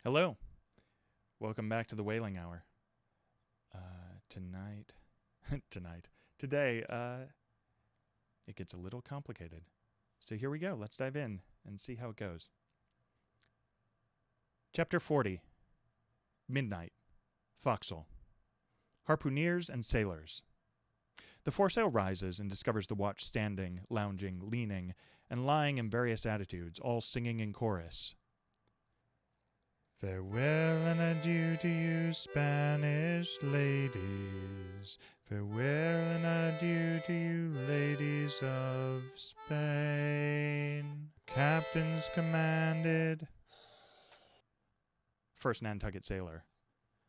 Hello. Welcome back to the Whaling Hour. Today, it gets a little complicated. So here we go. Let's dive in and see how it goes. Chapter 40. Midnight. Forecastle. Harpooneers and sailors. The foresail rises and discovers the watch standing, lounging, leaning, and lying in various attitudes, all singing in chorus. Farewell and adieu to you, Spanish ladies. Farewell and adieu to you, ladies of Spain. Captains commanded. First Nantucket sailor.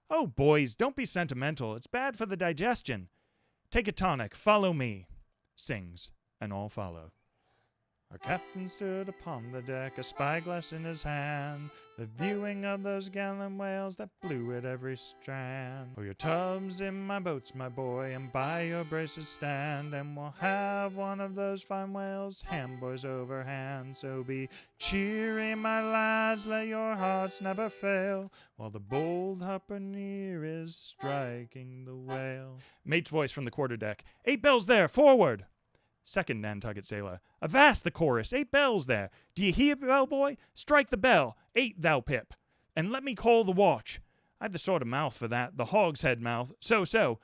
Oh, boys, don't be sentimental. It's bad for the digestion. Take a tonic. Follow me. Sings, and all follow. Our captain stood upon the deck, a spyglass in his hand, the viewing of those gallant whales that blew at every strand. Pull your tubs in my boats, my boy, and by your braces stand, and we'll have one of those fine whales, hand boys over hand. So be cheery, my lads, let your hearts never fail, while the bold harpooneer is striking the whale. Mate's voice from the quarterdeck. 8 bells there, forward! Second Nantucket sailor. Avast the chorus, 8 bells there. Do you hear, bellboy? Strike the bell, 8 thou Pip, and let me call the watch. I've the sort of mouth for that, the hogshead mouth. So,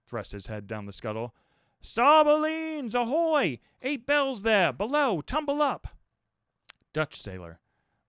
thrust his head down the scuttle. Starboleens, ahoy! 8 bells there, below, tumble up. Dutch sailor.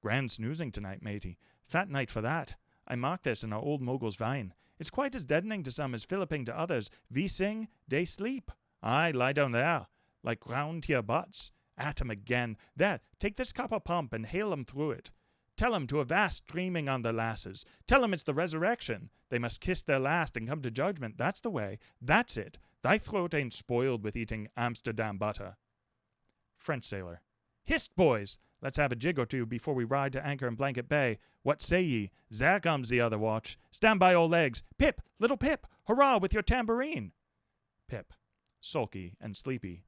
Grand snoozing tonight, matey. Fat night for that. I mark this in our old mogul's vine. It's quite as deadening to some as filliping to others. We sing, they sleep. Aye, lie down there. Like ground to your butts. At 'em again. There, take this copper pump and hail 'em through it. Tell 'em to avast streaming on their lasses. Tell 'em it's the resurrection. They must kiss their last and come to judgment. That's the way. That's it. Thy throat ain't spoiled with eating Amsterdam butter. French sailor. Hist, boys! Let's have a jig or two before we ride to anchor in Blanket Bay. What say ye? There comes the other watch. Stand by all legs. Pip! Little Pip! Hurrah with your tambourine! Pip. Sulky and sleepy.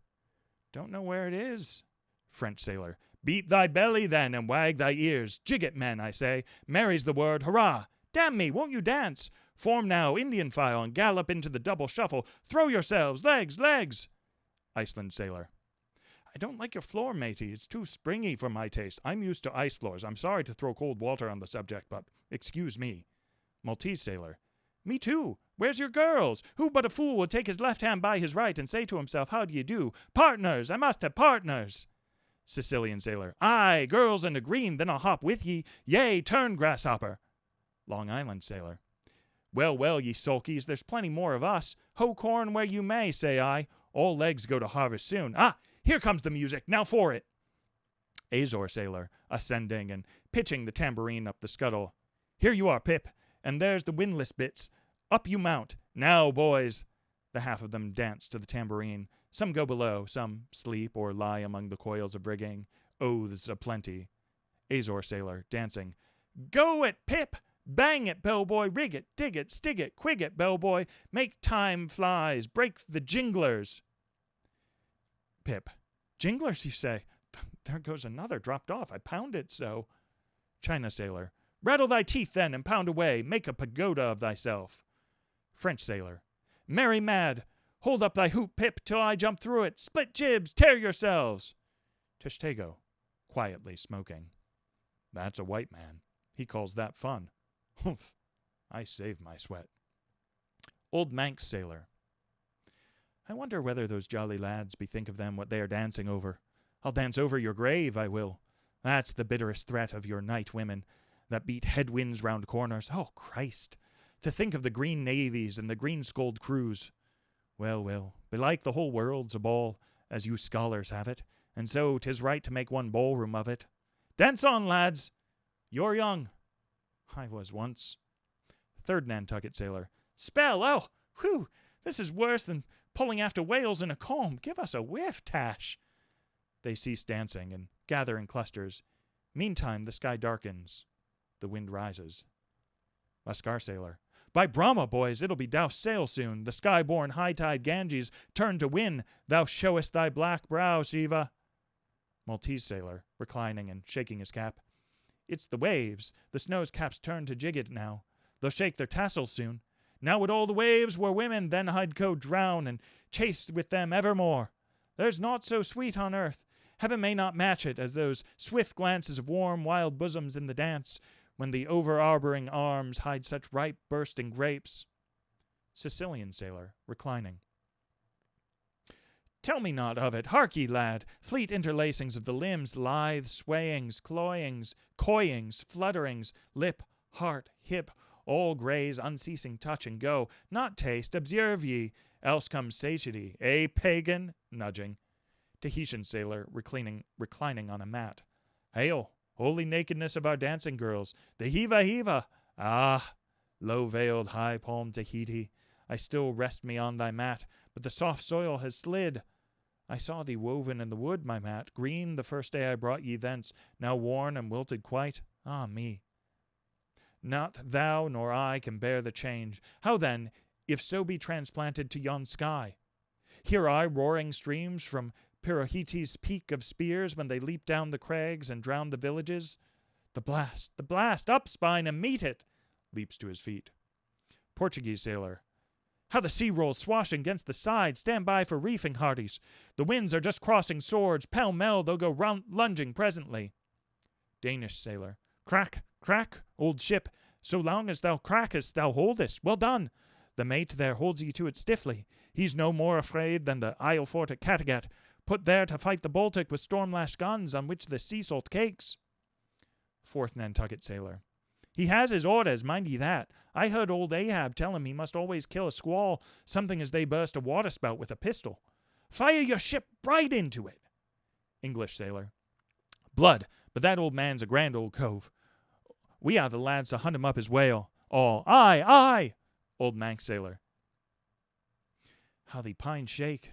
Don't know where it is. French sailor. Beat thy belly then and wag thy ears. Jig it, men, I say. Mary's the word. Hurrah! Damn me, won't you dance? Form now, Indian file, and gallop into the double shuffle. Throw yourselves, legs, legs! Iceland sailor. I don't like your floor, matey. It's too springy for my taste. I'm used to ice floors. I'm sorry to throw cold water on the subject, but excuse me. Maltese sailor. Me too. Where's your girls? Who but a fool would take his left hand by his right and say to himself, how do you do? Partners! I must have partners! Sicilian sailor. Aye, girls in the green, then I'll hop with ye. Yea, turn, grasshopper. Long Island sailor. Well, ye sulkies, there's plenty more of us. Hoe corn where you may, say I. All legs go to harvest soon. Ah, here comes the music. Now for it. Azore sailor, ascending and pitching the tambourine up the scuttle. Here you are, Pip. And there's the windlass bits. Up you mount. Now, boys. The half of them dance to the tambourine. Some go below, some sleep or lie among the coils of rigging. Oaths aplenty. Azore sailor, dancing. Go it, Pip! Bang it, bellboy! Rig it, dig it, stig it, quig it, bellboy! Make time flies, break the jinglers! Pip. Jinglers, you say? There goes another, dropped off. I pound it so. China sailor. Rattle thy teeth then and pound away. Make a pagoda of thyself. French sailor. Merry mad. Hold up thy hoop, Pip, till I jump through it. Split jibs, tear yourselves. Tishtego. Quietly smoking. That's a white man. He calls that fun. Humph. I save my sweat. Old Manx sailor. I wonder whether those jolly lads bethink of them what they are dancing over. I'll dance over your grave, I will. That's the bitterest threat of your night women, that beat headwinds round corners. Oh, Christ! To think of the green navies and the green-skulled crews. Well, belike the whole world's a ball, as you scholars have it, and so 'tis right to make one ballroom of it. Dance on, lads! You're young. I was once. Third Nantucket sailor. Spell! Oh, whew! This is worse than pulling after whales in a comb. Give us a whiff, Tash. They cease dancing and gather in clusters. Meantime, the sky darkens. The wind rises. Lascar sailor. By Brahma, boys, it'll be doused sail soon. The sky-born high-tide Ganges turn to wind. Thou showest thy black brow, Shiva. Maltese sailor, reclining and shaking his cap. It's the waves. The snow's caps turn to jigget now. They'll shake their tassels soon. Now would all the waves were women, then I'd go drown and chase with them evermore. There's naught so sweet on earth. Heaven may not match it as those swift glances of warm, wild bosoms in the dance, when the over-arboring arms hide such ripe, bursting grapes. Sicilian sailor, reclining. Tell me not of it, hark ye, lad, fleet interlacings of the limbs, lithe swayings, cloyings, coyings, flutterings, lip, heart, hip, all graze, unceasing touch and go, not taste, observe ye, else comes satiety, pagan, nudging. Tahitian sailor, reclining on a mat. Hail, holy nakedness of our dancing girls, the heava. Ah, low-veiled, high-palmed Tahiti, I still rest me on thy mat, but the soft soil has slid. I saw thee woven in the wood, my mat, green the first day I brought ye thence, now worn and wilted quite. Ah me! Not thou nor I can bear the change. How then, if so be transplanted to yon sky? Hear I roaring streams from Pirohite's peak of spears when they leap down the crags and drown the villages? The blast, up spine and meet it! Leaps to his feet. Portuguese sailor. How the sea rolls swashing against the side, stand by for reefing, hearties. The winds are just crossing swords, pell-mell they'll go lunging presently. Danish sailor. Crack, old ship, so long as thou crackest thou holdest, well done. The mate there holds ye to it stiffly. He's no more afraid than the Isle Fort at Kattegat, put there to fight the Baltic with storm-lashed guns on which the sea salt cakes. Fourth Nantucket sailor. He has his orders, mind ye that. I heard old Ahab tell him he must always kill a squall, something as they burst a waterspout with a pistol. Fire your ship right into it. English sailor. Blood, but that old man's a grand old cove. We are the lads to hunt him up his whale. All, aye. Old Manx sailor. How the pines shake.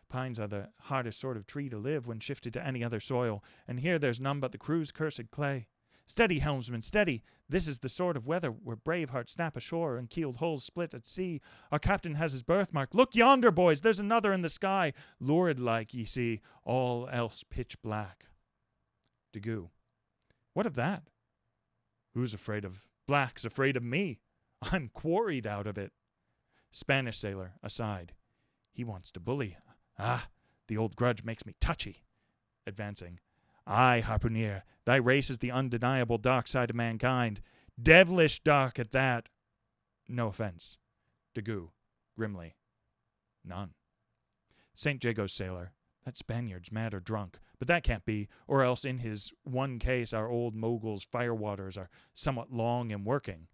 Pines are the hardest sort of tree to live when shifted to any other soil, and here there's none but the crew's cursed clay. Steady, helmsman, steady. This is the sort of weather where brave hearts snap ashore and keeled hulls split at sea. Our captain has his birthmark. Look yonder, boys, there's another in the sky. Lurid like, ye see, all else pitch black. Daggoo. What of that? Who's afraid of black's afraid of me. I'm quarried out of it. Spanish sailor, aside. He wants to bully. Ah, the old grudge makes me touchy. Advancing. Aye, harpooneer, thy race is the undeniable dark side of mankind. Devilish dark at that. No offense. Daggoo, grimly. None. St. Jago's sailor. That Spaniard's mad or drunk, but that can't be, or else in his one case our old mogul's firewaters are somewhat long in working.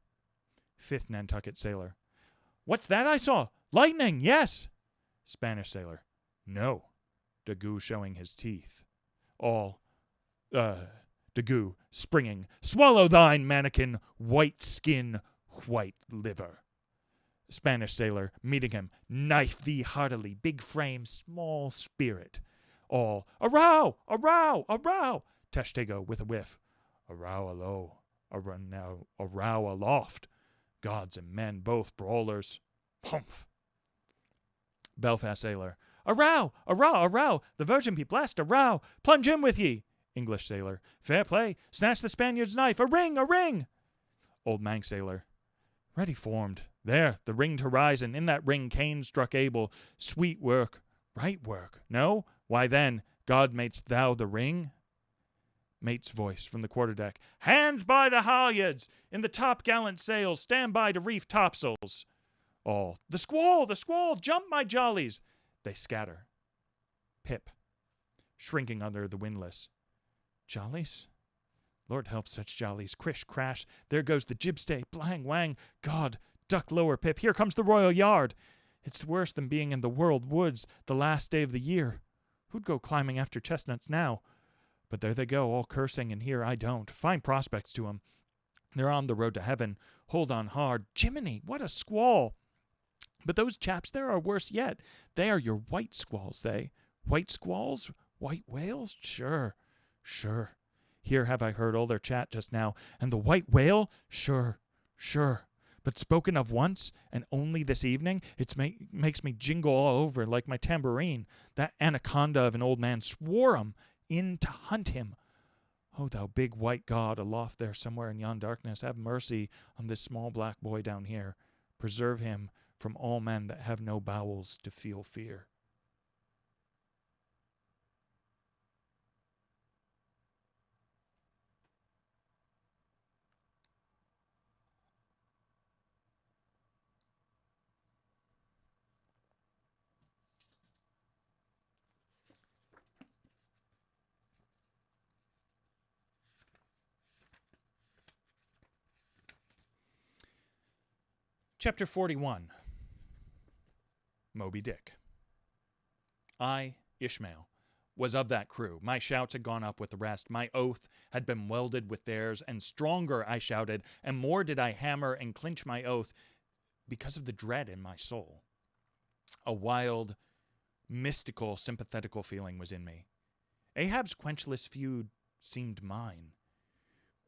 Fifth Nantucket sailor. What's that I saw? Lightning, yes! Spanish sailor. No. Daggoo showing his teeth. All. Daggoo, springing. Swallow thine, mannikin, white skin, white liver. Spanish sailor, meeting him. Knife thee heartily, big frame, small spirit. All. A row! A row! A row! Tashtego with a whiff. A row alow. A row aloft. Gods and men, both brawlers. Humph. Belfast sailor. A row! A row! A row! The Virgin be blessed! A row! Plunge in with ye! English sailor. Fair play! Snatch the Spaniard's knife! A ring! A ring! Old Manx sailor. Ready formed. There, the ringed horizon. In that ring Cain struck Abel. Sweet work. Right work. No? Why then, God madest thou the ring? Mate's voice from the quarterdeck. Hands by the halyards! In the top gallant sails, stand by to reef topsails! All. The squall! The squall! Jump, my jollies! They scatter. Pip. Shrinking under the windlass. Jollies? Lord help such jollies. Crish, crash. There goes the jibstay. Blang, wang. God. Duck lower, Pip. Here comes the royal yard. It's worse than being in the world woods the last day of the year. Who'd go climbing after chestnuts now? But there they go, all cursing, and here I don't. Fine prospects to 'em. They're on the road to heaven. Hold on hard. Jiminy, what a squall! But those chaps there are worse yet. They are your white squalls, they. White squalls? White whales? Sure. Here have I heard all their chat just now. And the white whale? Sure. But spoken of once, and only this evening, it makes me jingle all over like my tambourine. That anaconda of an old man swore 'em in to hunt him. O thou big white god aloft there somewhere in yon darkness, have mercy on this small black boy down here. Preserve him from all men that have no bowels to feel fear. Chapter 41. Moby Dick. I, Ishmael, was of that crew. My shouts had gone up with the rest. My oath had been welded with theirs, and stronger I shouted, and more did I hammer and clinch my oath because of the dread in my soul. A wild, mystical, sympathetical feeling was in me. Ahab's quenchless feud seemed mine.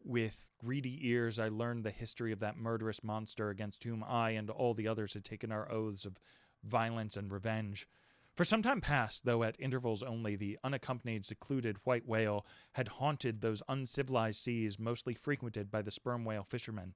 With greedy ears, I learned the history of that murderous monster against whom I and all the others had taken our oaths of violence and revenge. For some time past, though at intervals only, the unaccompanied, secluded white whale had haunted those uncivilized seas mostly frequented by the sperm whale fishermen.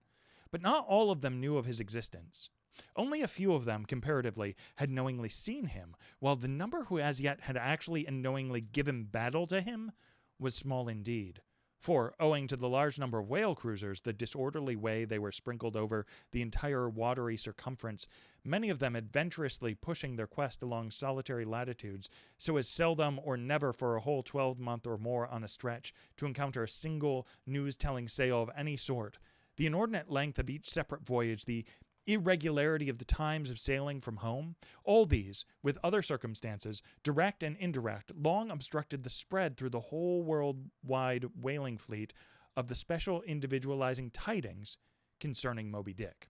But not all of them knew of his existence. Only a few of them, comparatively, had knowingly seen him, while the number who as yet had actually and knowingly given battle to him was small indeed. For, owing to the large number of whale cruisers, the disorderly way they were sprinkled over the entire watery circumference, many of them adventurously pushing their quest along solitary latitudes, so as seldom or never for a whole 12-month or more on a stretch to encounter a single news-telling sail of any sort, the inordinate length of each separate voyage, the irregularity of the times of sailing from home, all these, with other circumstances, direct and indirect, long obstructed the spread through the whole world-wide whaling fleet of the special individualizing tidings concerning Moby Dick.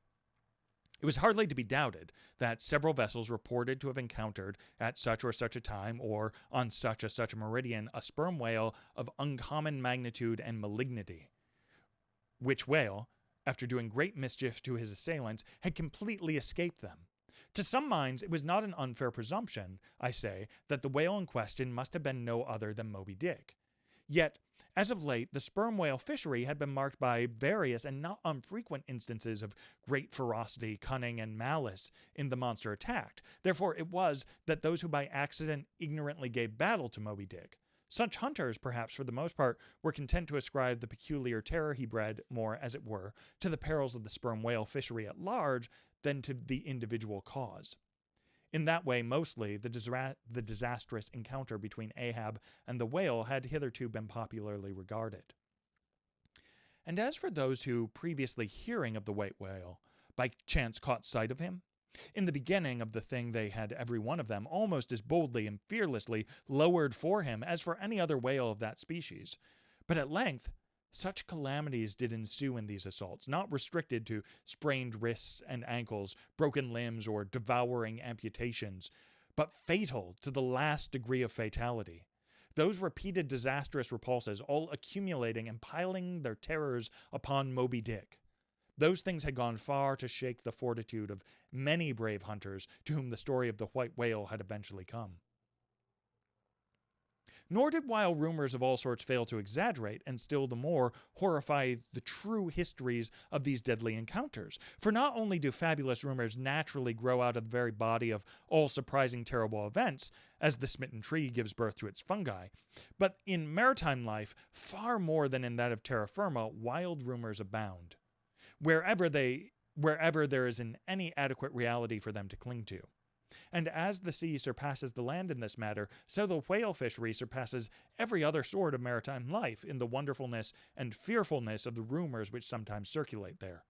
It was hardly to be doubted that several vessels reported to have encountered at such or such a time or on such a meridian a sperm whale of uncommon magnitude and malignity, which whale, after doing great mischief to his assailants, had completely escaped them. To some minds, it was not an unfair presumption, I say, that the whale in question must have been no other than Moby Dick. Yet, as of late, the sperm whale fishery had been marked by various and not unfrequent instances of great ferocity, cunning, and malice in the monster attacked. Therefore, it was that those who by accident ignorantly gave battle to Moby Dick, such hunters, perhaps for the most part, were content to ascribe the peculiar terror he bred, more, as it were, to the perils of the sperm whale fishery at large than to the individual cause. In that way, mostly, the disastrous encounter between Ahab and the whale had hitherto been popularly regarded. And as for those who, previously hearing of the white whale, by chance caught sight of him, in the beginning of the thing they had every one of them almost as boldly and fearlessly lowered for him as for any other whale of that species. But at length, such calamities did ensue in these assaults, not restricted to sprained wrists and ankles, broken limbs, or devouring amputations, but fatal to the last degree of fatality. Those repeated disastrous repulses all accumulating and piling their terrors upon Moby Dick. Those things had gone far to shake the fortitude of many brave hunters to whom the story of the white whale had eventually come. Nor did wild rumors of all sorts fail to exaggerate and still the more horrify the true histories of these deadly encounters. For not only do fabulous rumors naturally grow out of the very body of all surprising terrible events, as the smitten tree gives birth to its fungi, but in maritime life, far more than in that of terra firma, wild rumors abound. Wherever there is any adequate reality for them to cling to. And as the sea surpasses the land in this matter, so the whale fishery surpasses every other sort of maritime life in the wonderfulness and fearfulness of the rumors which sometimes circulate there.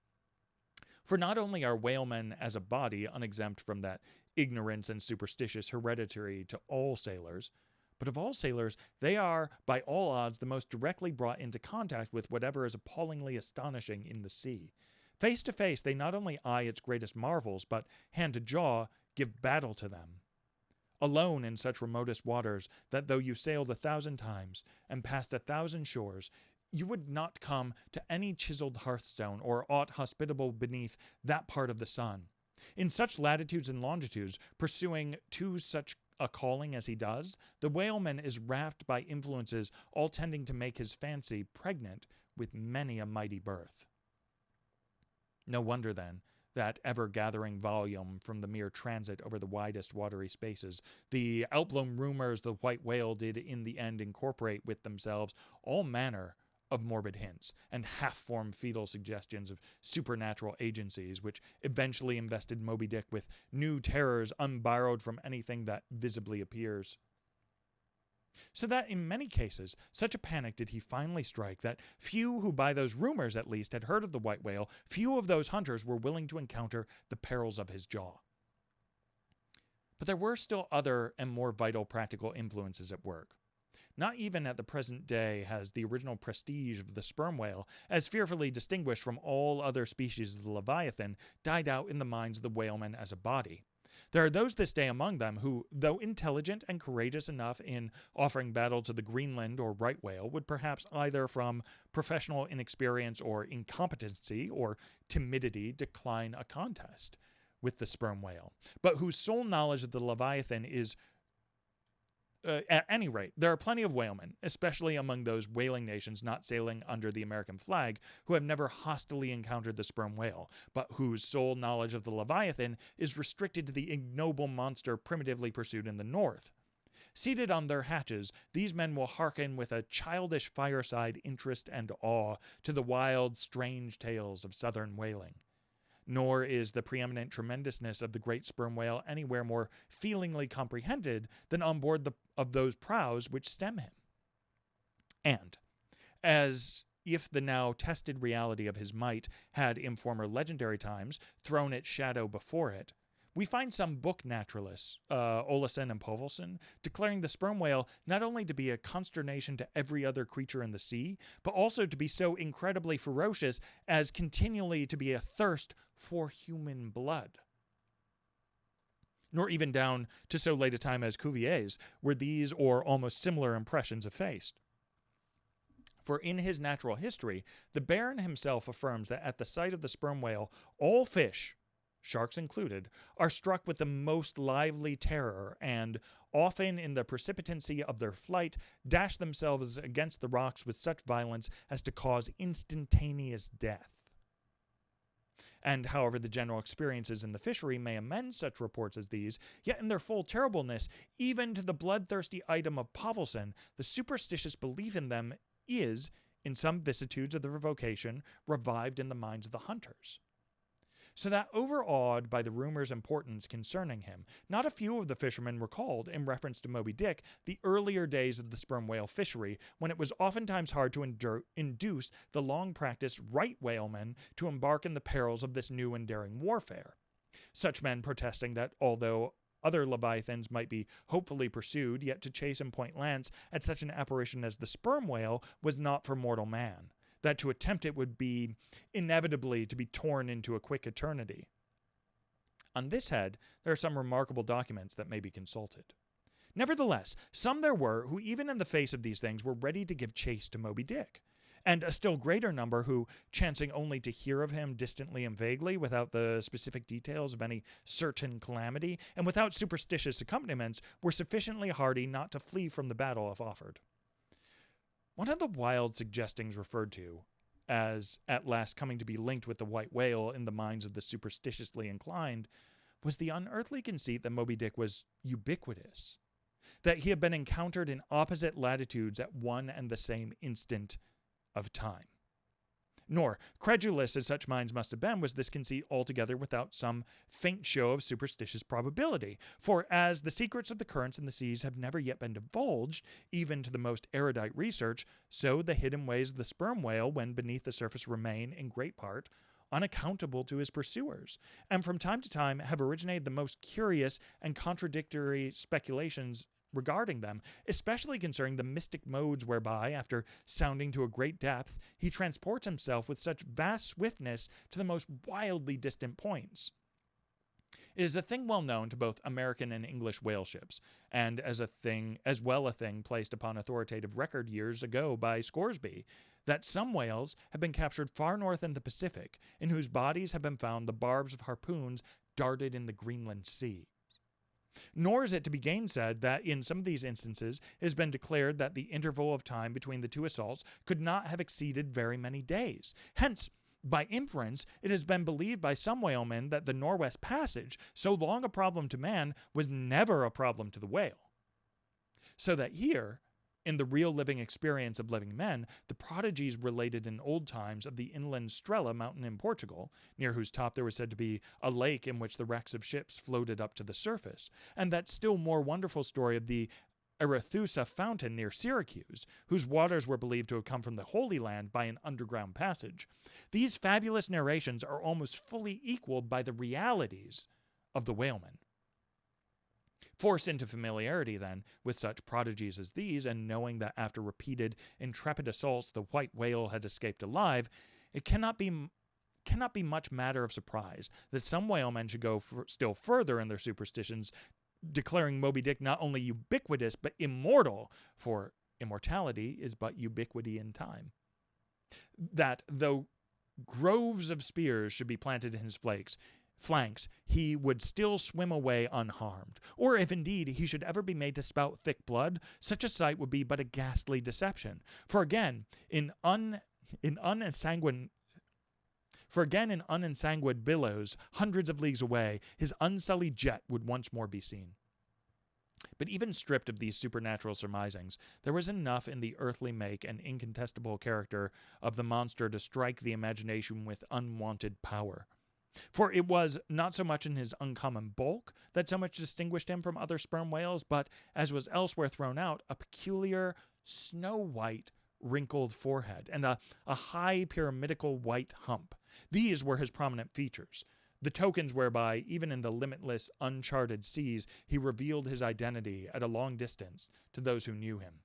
For not only are whalemen as a body unexempt from that ignorance and superstitious hereditary to all sailors, but of all sailors, they are, by all odds, the most directly brought into contact with whatever is appallingly astonishing in the sea. Face to face, they not only eye its greatest marvels, but, hand to jaw, give battle to them. Alone in such remotest waters, that though you sailed 1,000 times, and passed 1,000 shores, you would not come to any chiseled hearthstone, or aught hospitable beneath that part of the sun. In such latitudes and longitudes, pursuing two such a calling as he does, the whaleman is wrapped by influences all tending to make his fancy pregnant with many a mighty birth. No wonder, then, that ever-gathering volume from the mere transit over the widest watery spaces, the outblown rumors the white whale did in the end incorporate with themselves all manner of morbid hints and half-formed fetal suggestions of supernatural agencies, which eventually invested Moby Dick with new terrors unborrowed from anything that visibly appears. So that in many cases, such a panic did he finally strike that few who by those rumors at least had heard of the white whale, few of those hunters were willing to encounter the perils of his jaw. But there were still other and more vital practical influences at work. Not even at the present day has the original prestige of the sperm whale, as fearfully distinguished from all other species of the Leviathan, died out in the minds of the whalemen as a body. There are those this day among them who, though intelligent and courageous enough in offering battle to the Greenland or right whale, would perhaps either from professional inexperience or incompetency or timidity decline a contest with the sperm whale, but whose sole knowledge of the Leviathan is at any rate, there are plenty of whalemen, especially among those whaling nations not sailing under the American flag, who have never hostilely encountered the sperm whale, but whose sole knowledge of the Leviathan is restricted to the ignoble monster primitively pursued in the north. Seated on their hatches, these men will hearken with a childish fireside interest and awe to the wild, strange tales of southern whaling. Nor is the preeminent tremendousness of the great sperm whale anywhere more feelingly comprehended than on board of those prows which stem him. And, as if the now tested reality of his might had in former legendary times thrown its shadow before it, we find some book naturalists, Olason and Povelson, declaring the sperm whale not only to be a consternation to every other creature in the sea, but also to be so incredibly ferocious as continually to be a thirst for human blood. Nor even down to so late a time as Cuvier's were these or almost similar impressions effaced. For in his natural history, the Baron himself affirms that at the sight of the sperm whale, all fish, sharks included, are struck with the most lively terror, and, often in the precipitancy of their flight, dash themselves against the rocks with such violence as to cause instantaneous death. And however the general experiences in the fishery may amend such reports as these, yet in their full terribleness, even to the bloodthirsty item of Povelson, the superstitious belief in them is, in some vicissitudes of their vocation, revived in the minds of the hunters. So that, overawed by the rumor's importance concerning him, not a few of the fishermen recalled, in reference to Moby Dick, the earlier days of the sperm whale fishery, when it was oftentimes hard to induce the long-practiced right whalemen to embark in the perils of this new and daring warfare. Such men protesting that, although other leviathans might be hopefully pursued, yet to chase and point lance at such an apparition as the sperm whale was not for mortal man, that to attempt it would be inevitably to be torn into a quick eternity. On this head, there are some remarkable documents that may be consulted. Nevertheless, some there were who, even in the face of these things, were ready to give chase to Moby Dick, and a still greater number who, chancing only to hear of him distantly and vaguely, without the specific details of any certain calamity, and without superstitious accompaniments, were sufficiently hardy not to flee from the battle if offered. One of the wild suggestings referred to, as at last coming to be linked with the white whale in the minds of the superstitiously inclined, was the unearthly conceit that Moby Dick was ubiquitous, that he had been encountered in opposite latitudes at one and the same instant of time. Nor, credulous as such minds must have been, was this conceit altogether without some faint show of superstitious probability. For as the secrets of the currents in the seas have never yet been divulged, even to the most erudite research, so the hidden ways of the sperm whale when beneath the surface remain, in great part, unaccountable to his pursuers, and from time to time have originated the most curious and contradictory speculations regarding them, especially concerning the mystic modes whereby, after sounding to a great depth, he transports himself with such vast swiftness to the most wildly distant points. It is a thing well known to both American and English whale ships, and as well a thing placed upon authoritative record years ago by Scoresby, that some whales have been captured far north in the Pacific, in whose bodies have been found the barbs of harpoons darted in the Greenland Sea. Nor is it to be gainsaid that in some of these instances it has been declared that the interval of time between the two assaults could not have exceeded very many days. Hence, by inference, it has been believed by some whalemen that the Norwest Passage, so long a problem to man, was never a problem to the whale. So that here, in the real living experience of living men, the prodigies related in old times of the inland Strela mountain in Portugal, near whose top there was said to be a lake in which the wrecks of ships floated up to the surface, and that still more wonderful story of the Arethusa fountain near Syracuse, whose waters were believed to have come from the Holy Land by an underground passage. These fabulous narrations are almost fully equaled by the realities of the whalemen. Forced into familiarity, then, with such prodigies as these, and knowing that after repeated intrepid assaults the white whale had escaped alive, it cannot be much matter of surprise that some whalemen should go still further in their superstitions, declaring Moby Dick not only ubiquitous but immortal, for immortality is but ubiquity in time. That though groves of spears should be planted in his flanks, he would still swim away unharmed. Or if indeed he should ever be made to spout thick blood, such a sight would be but a ghastly deception. For again, in unensanguined billows, hundreds of leagues away, his unsullied jet would once more be seen. But even stripped of these supernatural surmisings, there was enough in the earthly make and incontestable character of the monster to strike the imagination with unwonted power. For it was not so much in his uncommon bulk that so much distinguished him from other sperm whales, but, as was elsewhere thrown out, a peculiar snow-white wrinkled forehead and a high pyramidical white hump. These were his prominent features, the tokens whereby, even in the limitless, uncharted seas, he revealed his identity at a long distance to those who knew him.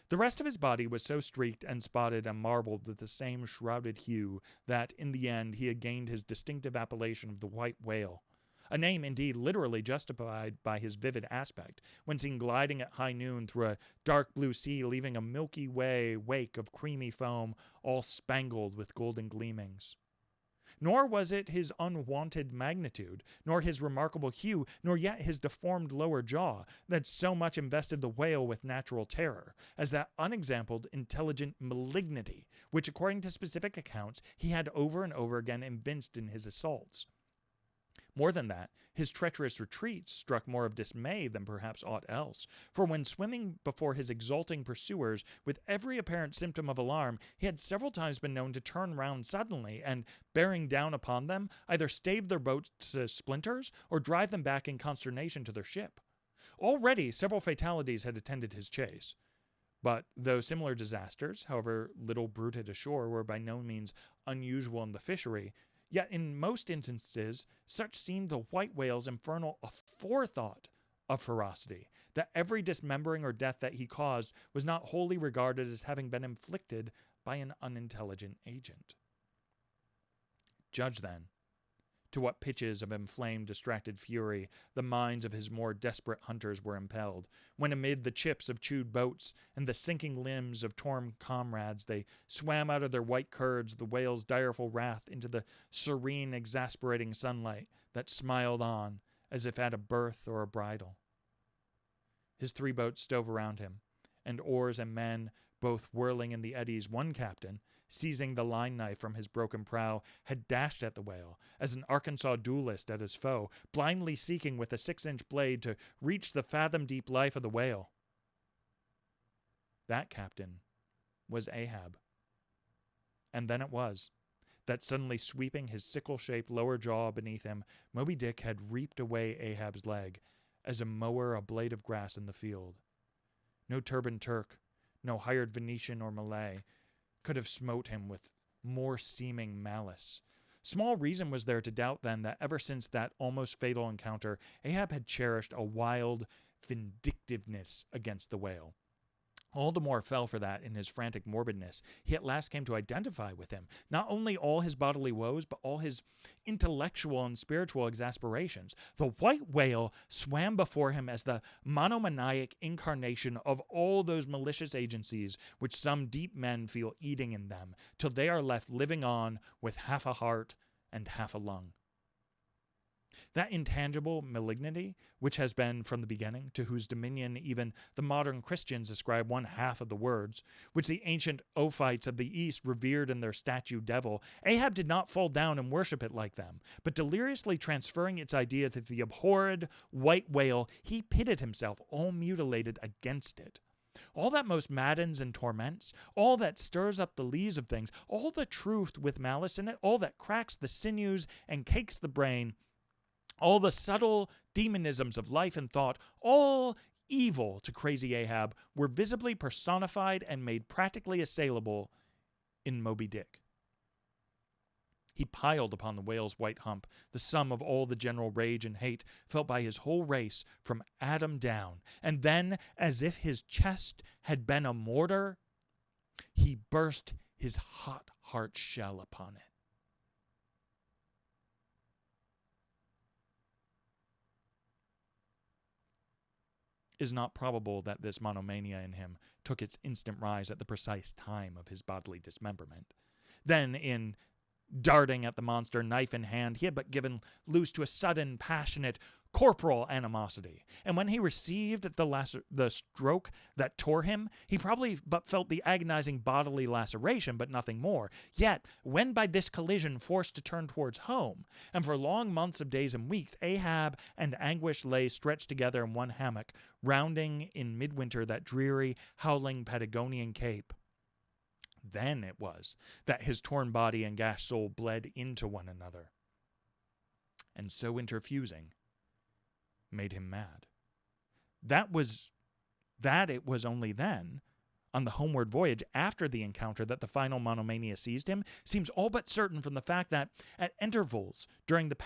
The rest of his body was so streaked and spotted and marbled with the same shrouded hue that, in the end, he had gained his distinctive appellation of the white whale, a name indeed literally justified by his vivid aspect, when seen gliding at high noon through a dark blue sea, leaving a Milky Way wake of creamy foam, all spangled with golden gleamings. Nor was it his unwonted magnitude, nor his remarkable hue, nor yet his deformed lower jaw, that so much invested the whale with natural terror, as that unexampled, intelligent malignity, which, according to specific accounts, he had over and over again evinced in his assaults. More than that, his treacherous retreats struck more of dismay than perhaps aught else, for when swimming before his exulting pursuers with every apparent symptom of alarm, he had several times been known to turn round suddenly and, bearing down upon them, either stave their boats to splinters or drive them back in consternation to their ship. Already several fatalities had attended his chase. But though similar disasters, however little bruited ashore, were by no means unusual in the fishery, yet in most instances such seemed the white whale's infernal aforethought of ferocity, that every dismembering or death that he caused was not wholly regarded as having been inflicted by an unintelligent agent. Judge, then, to what pitches of inflamed, distracted fury the minds of his more desperate hunters were impelled, when amid the chips of chewed boats and the sinking limbs of torn comrades they swam out of their white curds the whale's direful wrath into the serene, exasperating sunlight that smiled on as if at a birth or a bridal. His 3 boats stove around him, and oars and men both whirling in the eddies. One captain, seizing the line knife from his broken prow, had dashed at the whale, as an Arkansas duelist at his foe, blindly seeking with a 6-inch blade to reach the fathom-deep life of the whale. That captain was Ahab. And then it was that suddenly sweeping his sickle-shaped lower jaw beneath him, Moby Dick had reaped away Ahab's leg, as a mower a blade of grass in the field. No turbaned Turk, no hired Venetian or Malay, could have smote him with more seeming malice. Small reason was there to doubt, then, that ever since that almost fatal encounter, Ahab had cherished a wild vindictiveness against the whale. All the more fell for that in his frantic morbidness. He at last came to identify with him, not only all his bodily woes, but all his intellectual and spiritual exasperations. The white whale swam before him as the monomaniac incarnation of all those malicious agencies which some deep men feel eating in them, till they are left living on with half a heart and half a lung. That intangible malignity, which has been from the beginning, to whose dominion even the modern Christians ascribe one half of the words, which the ancient Ophites of the East revered in their statue devil, Ahab did not fall down and worship it like them, but deliriously transferring its idea to the abhorred white whale, he pitted himself, all mutilated, against it. All that most maddens and torments, all that stirs up the lees of things, all the truth with malice in it, all that cracks the sinews and cakes the brain, all the subtle demonisms of life and thought, all evil to crazy Ahab, were visibly personified and made practically assailable in Moby Dick. He piled upon the whale's white hump the sum of all the general rage and hate felt by his whole race from Adam down, and then, as if his chest had been a mortar, he burst his hot heart shell upon it. It is not probable that this monomania in him took its instant rise at the precise time of his bodily dismemberment. Then, in darting at the monster, knife in hand, he had but given loose to a sudden, passionate, corporal animosity. And when he received the stroke that tore him, he probably but felt the agonizing bodily laceration, but nothing more. Yet, when by this collision forced to turn towards home, and for long months of days and weeks, Ahab and Anguish lay stretched together in one hammock, rounding in midwinter that dreary, howling Patagonian cape, then it was that his torn body and gashed soul bled into one another, and so interfusing, made him mad. It was only then, on the homeward voyage after the encounter, that the final monomania seized him, seems all but certain from the fact that, at intervals during the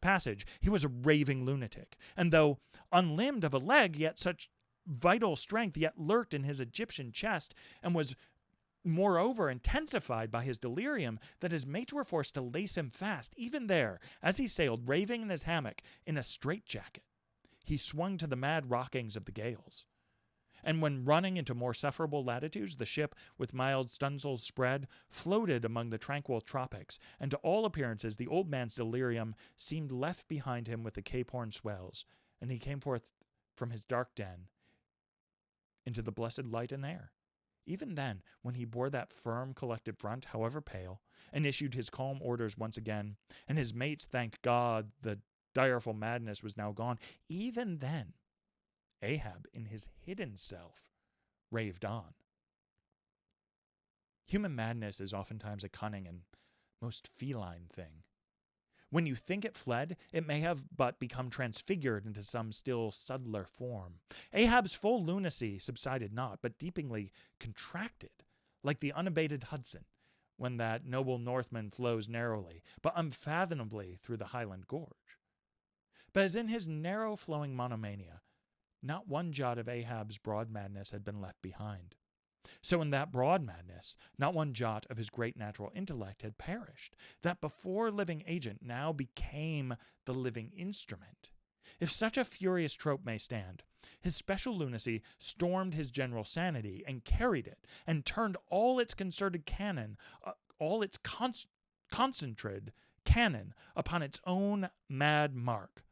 passage, he was a raving lunatic, and though unlimbed of a leg, yet such vital strength yet lurked in his Egyptian chest, and was moreover intensified by his delirium, that his mates were forced to lace him fast, even there, as he sailed, raving in his hammock, in a straitjacket. He swung to the mad rockings of the gales. And when running into more sufferable latitudes, the ship, with mild stunsails spread, floated among the tranquil tropics, and to all appearances the old man's delirium seemed left behind him with the Cape Horn swells, and he came forth from his dark den into the blessed light and air. Even then, when he bore that firm, collected front, however pale, and issued his calm orders once again, and his mates thanked God the direful madness was now gone, even then, Ahab, in his hidden self, raved on. Human madness is oftentimes a cunning and most feline thing. When you think it fled, it may have but become transfigured into some still subtler form. Ahab's full lunacy subsided not, but deeply contracted, like the unabated Hudson, when that noble Northman flows narrowly, but unfathomably through the Highland Gorge. But as in his narrow-flowing monomania, not one jot of Ahab's broad madness had been left behind. So in that broad madness, not one jot of his great natural intellect had perished. That before living agent now became the living instrument. If such a furious trope may stand, his special lunacy stormed his general sanity and carried it, and turned all its concerted cannon, all its concentrated cannon upon its own mad mark.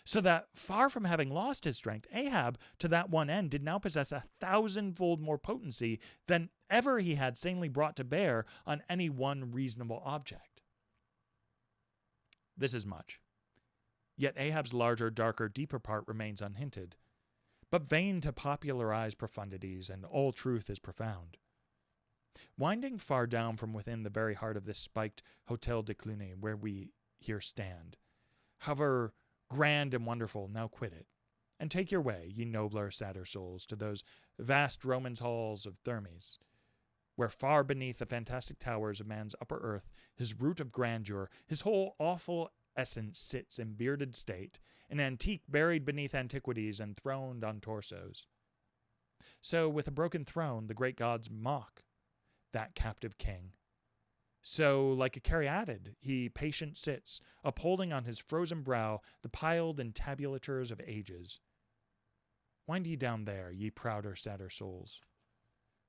So that, far from having lost his strength, Ahab, to that one end, did now possess 1,000-fold more potency than ever he had sanely brought to bear on any one reasonable object. This is much. Yet Ahab's larger, darker, deeper part remains unhinted, but vain to popularize profundities, and all truth is profound. Winding far down from within the very heart of this spiked Hotel de Cluny, where we here stand, however grand and wonderful, now quit it, and take your way, ye nobler, sadder souls, to those vast Romans halls of Thermes, where far beneath the fantastic towers of man's upper earth, his root of grandeur, his whole awful essence sits in bearded state, an antique buried beneath antiquities and throned on torsos. So, with a broken throne, the great gods mock that captive king. So, like a caryatid, he patient sits, upholding on his frozen brow the piled entablatures of ages. Wind ye down there, ye prouder, sadder souls.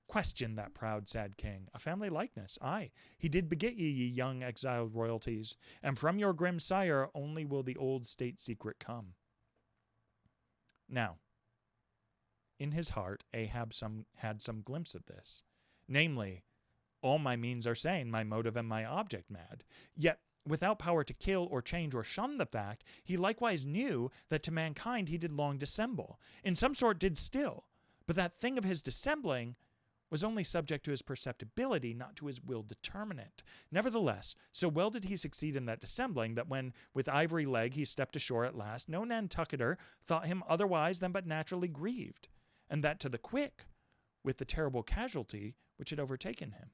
Question that proud sad king, a family likeness, aye, he did beget ye young exiled royalties, and from your grim sire only will the old state secret come. Now, in his heart, Ahab had some glimpse of this, namely, all my means are sane, my motive and my object mad. Yet, without power to kill or change or shun the fact, he likewise knew that to mankind he did long dissemble, in some sort did still, but that thing of his dissembling was only subject to his perceptibility, not to his will determinate. Nevertheless, so well did he succeed in that dissembling that when, with ivory leg, he stepped ashore at last, no Nantucketer thought him otherwise than but naturally grieved, and that to the quick, with the terrible casualty which had overtaken him.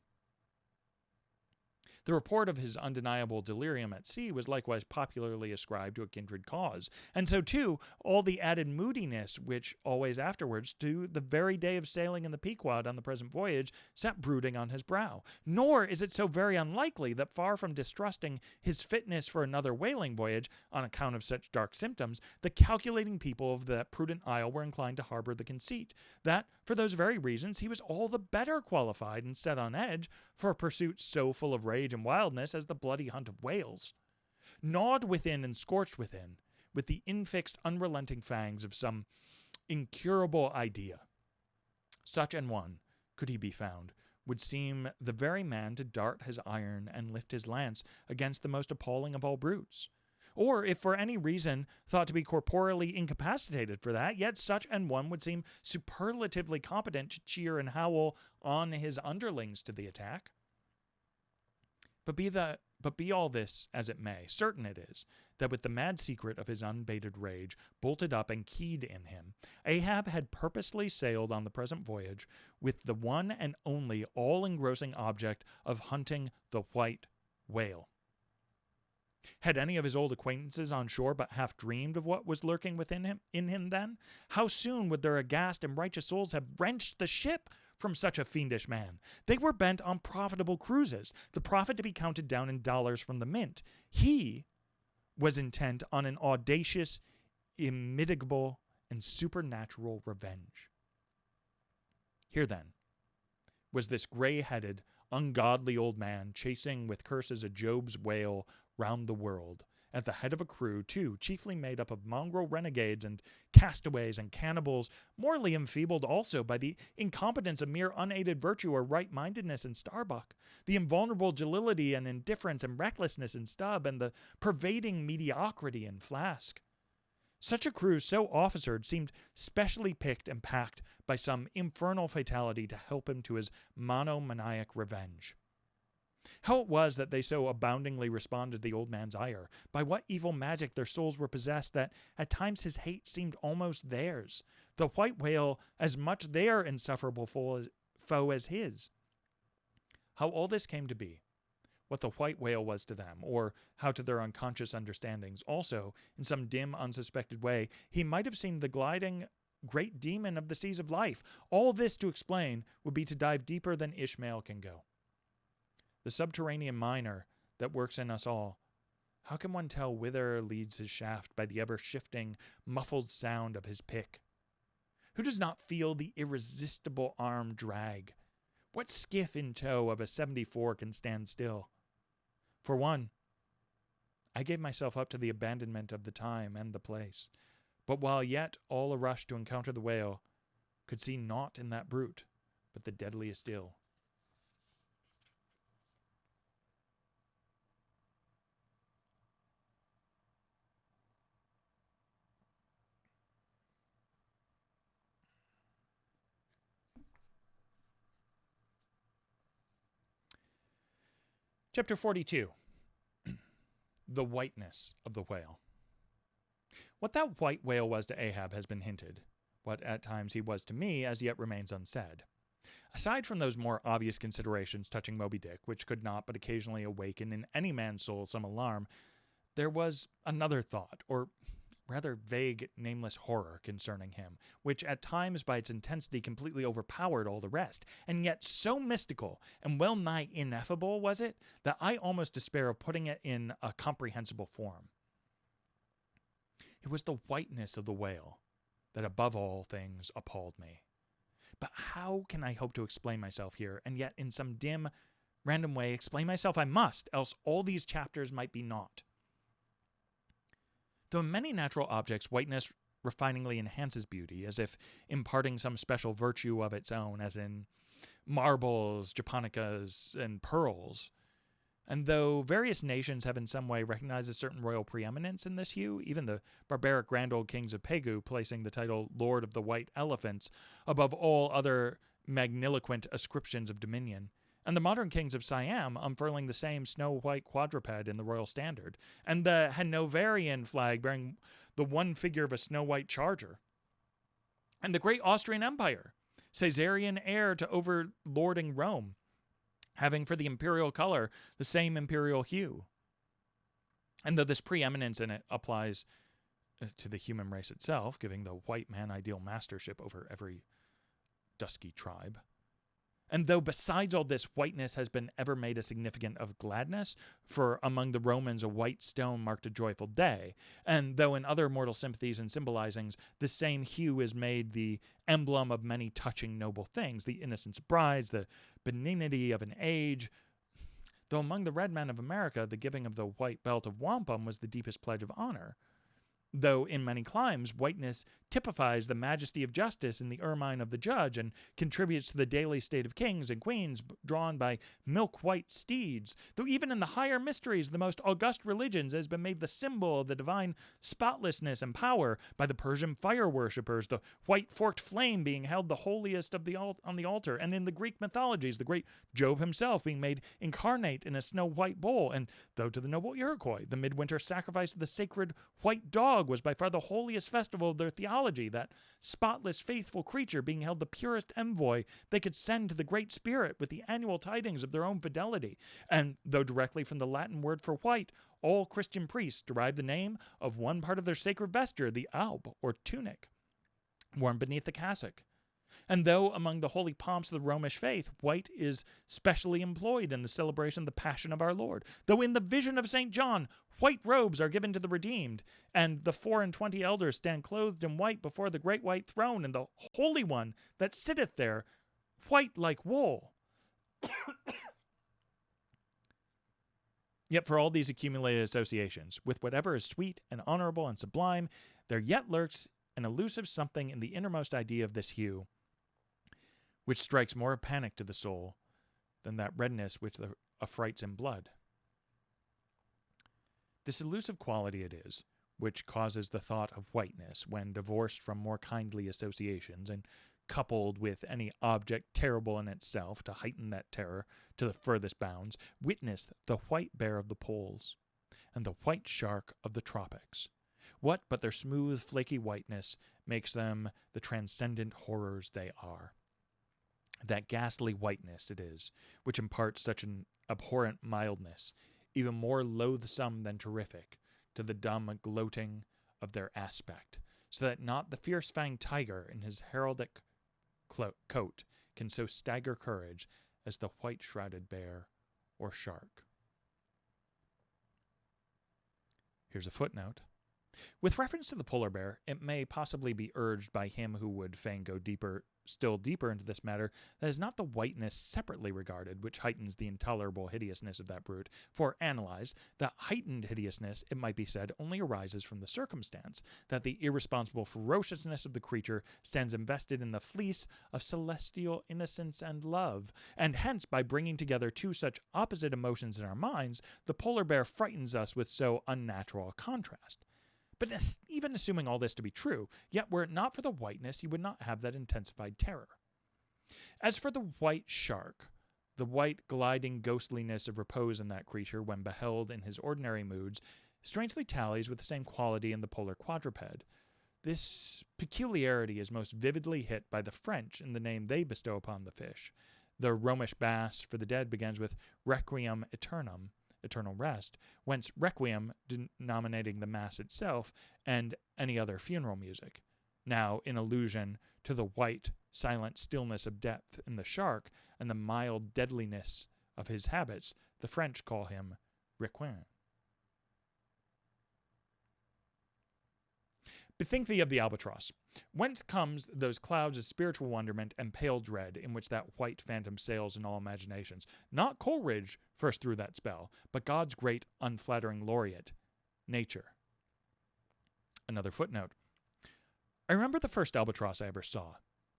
The report of his undeniable delirium at sea was likewise popularly ascribed to a kindred cause, and so too all the added moodiness which always afterwards, to the very day of sailing in the Pequod on the present voyage, sat brooding on his brow. Nor is it so very unlikely that, far from distrusting his fitness for another whaling voyage on account of such dark symptoms, the calculating people of that prudent isle were inclined to harbor the conceit that, for those very reasons, he was all the better qualified and set on edge for a pursuit so full of rage and wildness as the bloody hunt of whales. Gnawed within and scorched within, with the infixed, unrelenting fangs of some incurable idea, such an one, could he be found, would seem the very man to dart his iron and lift his lance against the most appalling of all brutes. Or, if for any reason thought to be corporeally incapacitated for that, yet such an one would seem superlatively competent to cheer and howl on his underlings to the attack. But be all this as it may, certain it is that with the mad secret of his unbated rage bolted up and keyed in him, Ahab had purposely sailed on the present voyage with the one and only all-engrossing object of hunting the white whale. Had any of his old acquaintances on shore but half dreamed of what was lurking in him then? How soon would their aghast and righteous souls have wrenched the ship from such a fiendish man? They were bent on profitable cruises, the profit to be counted down in dollars from the mint. He was intent on an audacious, immitigable, and supernatural revenge. Here, then, was this gray-headed, ungodly old man chasing with curses a Job's whale round the world, at the head of a crew, too, chiefly made up of mongrel renegades and castaways and cannibals, morally enfeebled also by the incompetence of mere unaided virtue or right-mindedness in Starbuck, the invulnerable jollity and indifference and recklessness in Stubb, and the pervading mediocrity in Flask. Such a crew, so officered, seemed specially picked and packed by some infernal fatality to help him to his monomaniac revenge. How it was that they so aboundingly responded to the old man's ire, by what evil magic their souls were possessed that at times his hate seemed almost theirs, the white whale as much their insufferable foe as his. How all this came to be, what the white whale was to them, or how to their unconscious understandings also, in some dim, unsuspected way, he might have seemed the gliding great demon of the seas of life. All this to explain would be to dive deeper than Ishmael can go. The subterranean miner that works in us all, how can one tell whither leads his shaft by the ever-shifting, muffled sound of his pick? Who does not feel the irresistible arm drag? What skiff in tow of a 74 can stand still? For one, I gave myself up to the abandonment of the time and the place, but while yet all a rush to encounter the whale, could see naught in that brute but the deadliest ill. Chapter 42. The Whiteness of the Whale. What that white whale was to Ahab has been hinted. What at times he was to me as yet remains unsaid. Aside from those more obvious considerations touching Moby Dick, which could not but occasionally awaken in any man's soul some alarm, there was another thought, or rather vague, nameless horror concerning him, which at times by its intensity completely overpowered all the rest, and yet so mystical and well nigh ineffable was it, that I almost despair of putting it in a comprehensible form. It was the whiteness of the whale that above all things appalled me. But how can I hope to explain myself here, and yet in some dim, random way explain myself I must, else all these chapters might be naught? Though in many natural objects whiteness refiningly enhances beauty, as if imparting some special virtue of its own, as in marbles, japonicas, and pearls. And though various nations have in some way recognized a certain royal preeminence in this hue, even the barbaric grand old kings of Pegu placing the title Lord of the White Elephants above all other magniloquent ascriptions of dominion, and the modern kings of Siam unfurling the same snow-white quadruped in the royal standard, and the Hanoverian flag bearing the one figure of a snow-white charger, and the great Austrian Empire, Caesarian heir to overlording Rome, having for the imperial color the same imperial hue. And though this preeminence in it applies to the human race itself, giving the white man ideal mastership over every dusky tribe, and though besides all this whiteness has been ever made a significant of gladness, for among the Romans a white stone marked a joyful day, and though in other mortal sympathies and symbolizings the same hue is made the emblem of many touching noble things, the innocence of brides, the benignity of an age, though among the red men of America the giving of the white belt of wampum was the deepest pledge of honor, though in many climes whiteness typifies the majesty of justice in the ermine of the judge and contributes to the daily state of kings and queens drawn by milk-white steeds, though even in the higher mysteries of the most august religions has been made the symbol of the divine spotlessness and power by the Persian fire worshippers, the white forked flame being held the holiest of on the altar, and in the Greek mythologies the great Jove himself being made incarnate in a snow-white bull, and though to the noble Iroquois the midwinter sacrifice of the sacred white dog was by far the holiest festival of their theology, that spotless, faithful creature being held the purest envoy they could send to the Great Spirit with the annual tidings of their own fidelity. And though directly from the Latin word for white, all Christian priests derive the name of one part of their sacred vesture, the alb, or tunic, worn beneath the cassock. And though among the holy pomps of the Romish faith, white is specially employed in the celebration of the Passion of our Lord, though in the vision of St. John, white robes are given to the redeemed, and the 24 elders stand clothed in white before the great white throne, and the Holy One that sitteth there, white like wool. Yet for all these accumulated associations, with whatever is sweet and honorable and sublime, there yet lurks an elusive something in the innermost idea of this hue, which strikes more of panic to the soul than that redness which affrights in blood. This elusive quality it is which causes the thought of whiteness, when divorced from more kindly associations and coupled with any object terrible in itself to heighten that terror to the furthest bounds, witness the white bear of the poles and the white shark of the tropics. What but their smooth, flaky whiteness makes them the transcendent horrors they are? That ghastly whiteness it is which imparts such an abhorrent mildness, even more loathsome than terrific, to the dumb gloating of their aspect, so that not the fierce-fanged tiger in his heraldic coat can so stagger courage as the white-shrouded bear or shark. Here's a footnote. With reference to the polar bear, it may possibly be urged by him who would fain go still deeper into this matter, that is not the whiteness separately regarded which heightens the intolerable hideousness of that brute, for analyzed, the heightened hideousness, it might be said, only arises from the circumstance that the irresponsible ferociousness of the creature stands invested in the fleece of celestial innocence and love, and hence by bringing together two such opposite emotions in our minds, the polar bear frightens us with so unnatural a contrast. But even assuming all this to be true, yet were it not for the whiteness, you would not have that intensified terror. As for the white shark, the white gliding ghostliness of repose in that creature when beheld in his ordinary moods strangely tallies with the same quality in the polar quadruped. This peculiarity is most vividly hit by the French in the name they bestow upon the fish. The Romish Mass for the dead begins with Requiem Aeternam, eternal rest, whence requiem denominating the mass itself and any other funeral music. Now, in allusion to the white, silent stillness of death in the shark and the mild deadliness of his habits, the French call him requiem. Bethink thee of the albatross. Whence comes those clouds of spiritual wonderment and pale dread in which that white phantom sails in all imaginations? Not Coleridge first threw that spell, but God's great unflattering laureate, nature. Another footnote. I remember the first albatross I ever saw.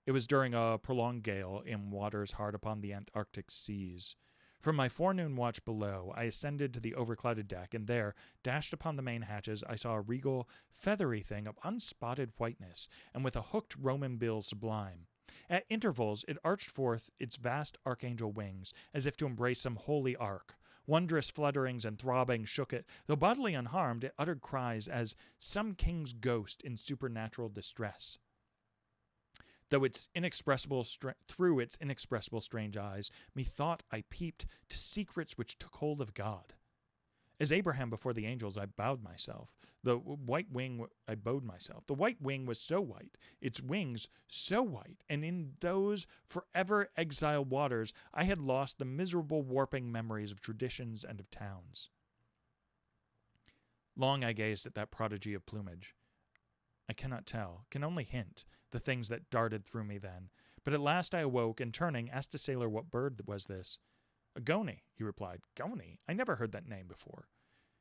It was during a prolonged gale in waters hard upon the Antarctic seas. From my forenoon watch below, I ascended to the overclouded deck, and there, dashed upon the main hatches, I saw a regal, feathery thing of unspotted whiteness, and with a hooked Roman bill sublime. At intervals, it arched forth its vast archangel wings, as if to embrace some holy ark. Wondrous flutterings and throbbings shook it, though bodily unharmed, it uttered cries as some king's ghost in supernatural distress. Through its inexpressible strange eyes, methought I peeped to secrets which took hold of God. As Abraham before the angels, I bowed myself. The white wing was so white, its wings so white, and in those forever exiled waters, I had lost the miserable warping memories of traditions and of towns. Long I gazed at that prodigy of plumage. I cannot tell, can only hint, the things that darted through me then. But at last I awoke, and turning, asked a sailor what bird was this. A goney, he replied. Goney? I never heard that name before.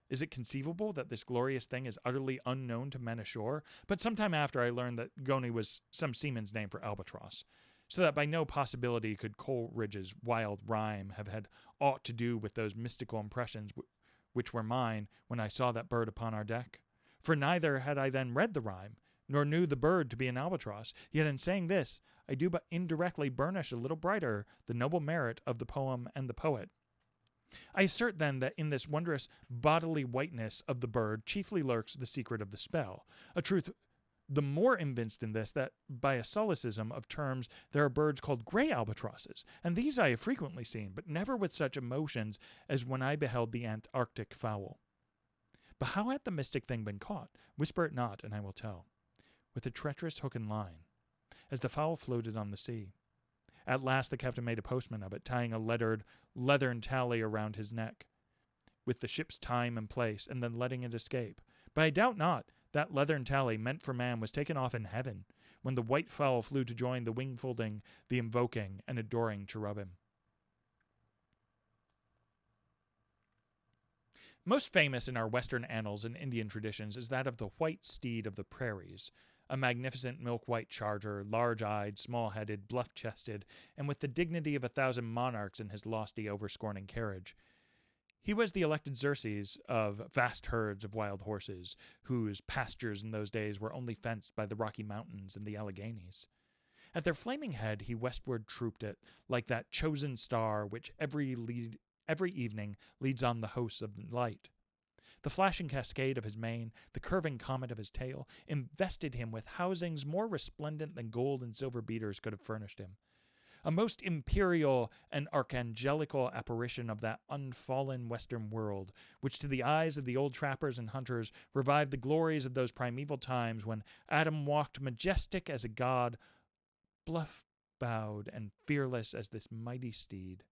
Is it conceivable that this glorious thing is utterly unknown to men ashore? But some time after I learned that goney was some seaman's name for albatross, so that by no possibility could Coleridge's wild rhyme have had aught to do with those mystical impressions which were mine when I saw that bird upon our deck. For neither had I then read the rhyme, nor knew the bird to be an albatross. Yet in saying this, I do but indirectly burnish a little brighter the noble merit of the poem and the poet. I assert then that in this wondrous bodily whiteness of the bird chiefly lurks the secret of the spell, a truth the more evinced in this that by a solecism of terms there are birds called gray albatrosses, and these I have frequently seen, but never with such emotions as when I beheld the Antarctic fowl. But how hath the mystic thing been caught? Whisper it not, and I will tell. With a treacherous hook and line, as the fowl floated on the sea. At last the captain made a postman of it, tying a leathern tally around his neck, with the ship's time and place, and then letting it escape. But I doubt not that leathern tally meant for man was taken off in heaven, when the white fowl flew to join the wing-folding, the invoking, and adoring cherubim. Most famous in our Western annals and Indian traditions is that of the white steed of the prairies, a magnificent milk-white charger, large-eyed, small-headed, bluff-chested, and with the dignity of 1,000 monarchs in his lofty, overscorning carriage. He was the elected Xerxes of vast herds of wild horses, whose pastures in those days were only fenced by the Rocky Mountains and the Alleghanies. At their flaming head he westward trooped it, like that chosen star which every evening leads on the hosts of light. The flashing cascade of his mane, the curving comet of his tail, invested him with housings more resplendent than gold and silver beaters could have furnished him. A most imperial and archangelical apparition of that unfallen western world, which to the eyes of the old trappers and hunters revived the glories of those primeval times when Adam walked majestic as a god, bluff-bowed and fearless as this mighty steed.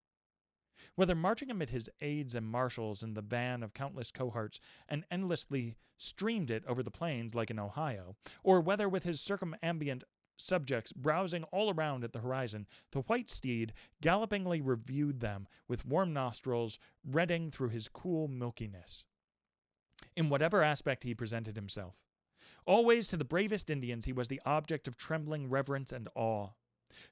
Whether marching amid his aides and marshals in the van of countless cohorts and endlessly streamed it over the plains like an Ohio, or whether with his circumambient subjects browsing all around at the horizon, the white steed gallopingly reviewed them with warm nostrils redding through his cool milkiness. In whatever aspect he presented himself, always to the bravest Indians he was the object of trembling reverence and awe.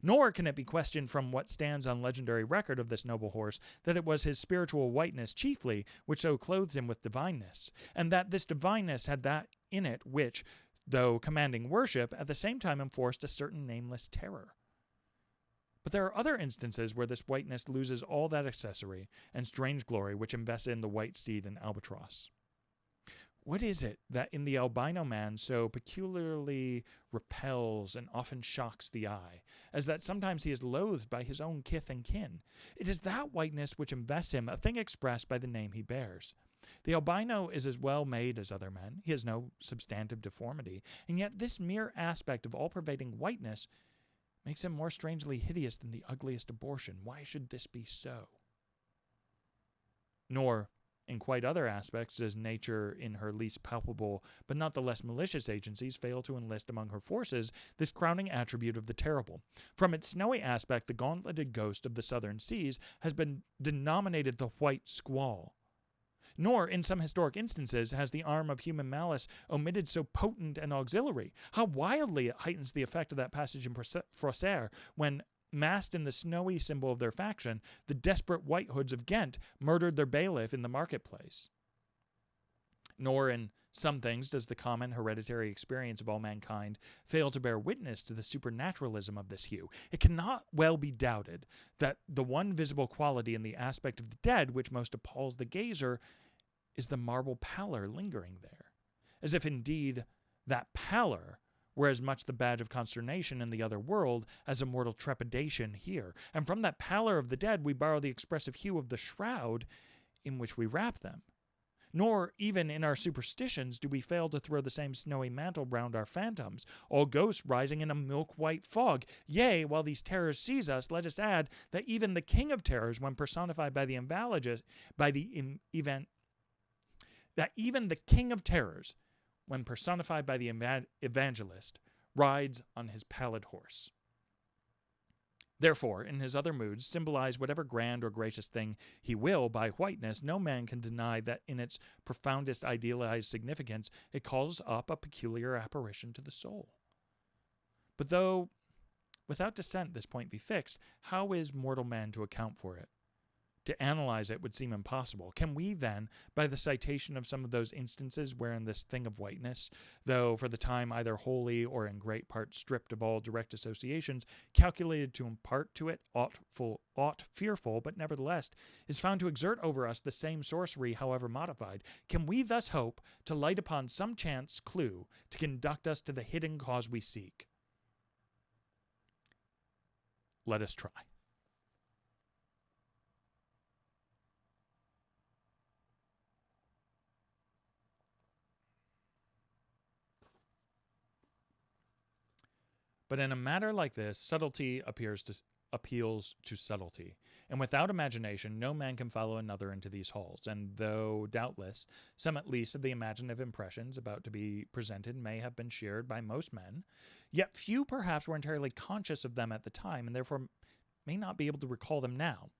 Nor can it be questioned from what stands on legendary record of this noble horse that it was his spiritual whiteness chiefly which so clothed him with divineness, and that this divineness had that in it which, though commanding worship, at the same time enforced a certain nameless terror. But there are other instances where this whiteness loses all that accessory and strange glory which invests in the white steed and albatross. What is it that in the albino man so peculiarly repels and often shocks the eye, as that sometimes he is loathed by his own kith and kin? It is that whiteness which invests him, a thing expressed by the name he bears. The albino is as well made as other men. He has no substantive deformity, and yet this mere aspect of all-pervading whiteness makes him more strangely hideous than the ugliest abortion. Why should this be so? Nor In quite other aspects does nature, in her least palpable but not the less malicious agencies, fail to enlist among her forces this crowning attribute of the terrible. From its snowy aspect, the gauntleted ghost of the southern seas has been denominated the White Squall. Nor, in some historic instances, has the arm of human malice omitted so potent an auxiliary. How wildly it heightens the effect of that passage in Froissart, when, masked in the snowy symbol of their faction, the desperate White Hoods of Ghent murdered their bailiff in the marketplace. Nor in some things does the common hereditary experience of all mankind fail to bear witness to the supernaturalism of this hue. It cannot well be doubted that the one visible quality in the aspect of the dead which most appalls the gazer is the marble pallor lingering there, as if indeed that pallor were as much the badge of consternation in the other world as a mortal trepidation here. And from that pallor of the dead we borrow the expressive hue of the shroud in which we wrap them. Nor, even in our superstitions, do we fail to throw the same snowy mantle round our phantoms, all ghosts rising in a milk-white fog. Yea, while these terrors seize us, let us add that even the king of terrors, when personified by the evangelist, rides on his pallid horse. Therefore, in his other moods, symbolize whatever grand or gracious thing he will by whiteness, no man can deny that in its profoundest idealized significance it calls up a peculiar apparition to the soul. But though without dissent this point be fixed, how is mortal man to account for it? To analyze it would seem impossible. Can we then, by the citation of some of those instances wherein this thing of whiteness, though for the time either wholly or in great part stripped of all direct associations, calculated to impart to it aught fearful, but nevertheless is found to exert over us the same sorcery, however modified, can we thus hope to light upon some chance clue to conduct us to the hidden cause we seek? Let us try. But in a matter like this, subtlety appeals to subtlety, and without imagination no man can follow another into these halls, and though, doubtless, some at least of the imaginative impressions about to be presented may have been shared by most men, yet few perhaps were entirely conscious of them at the time, and therefore may not be able to recall them now.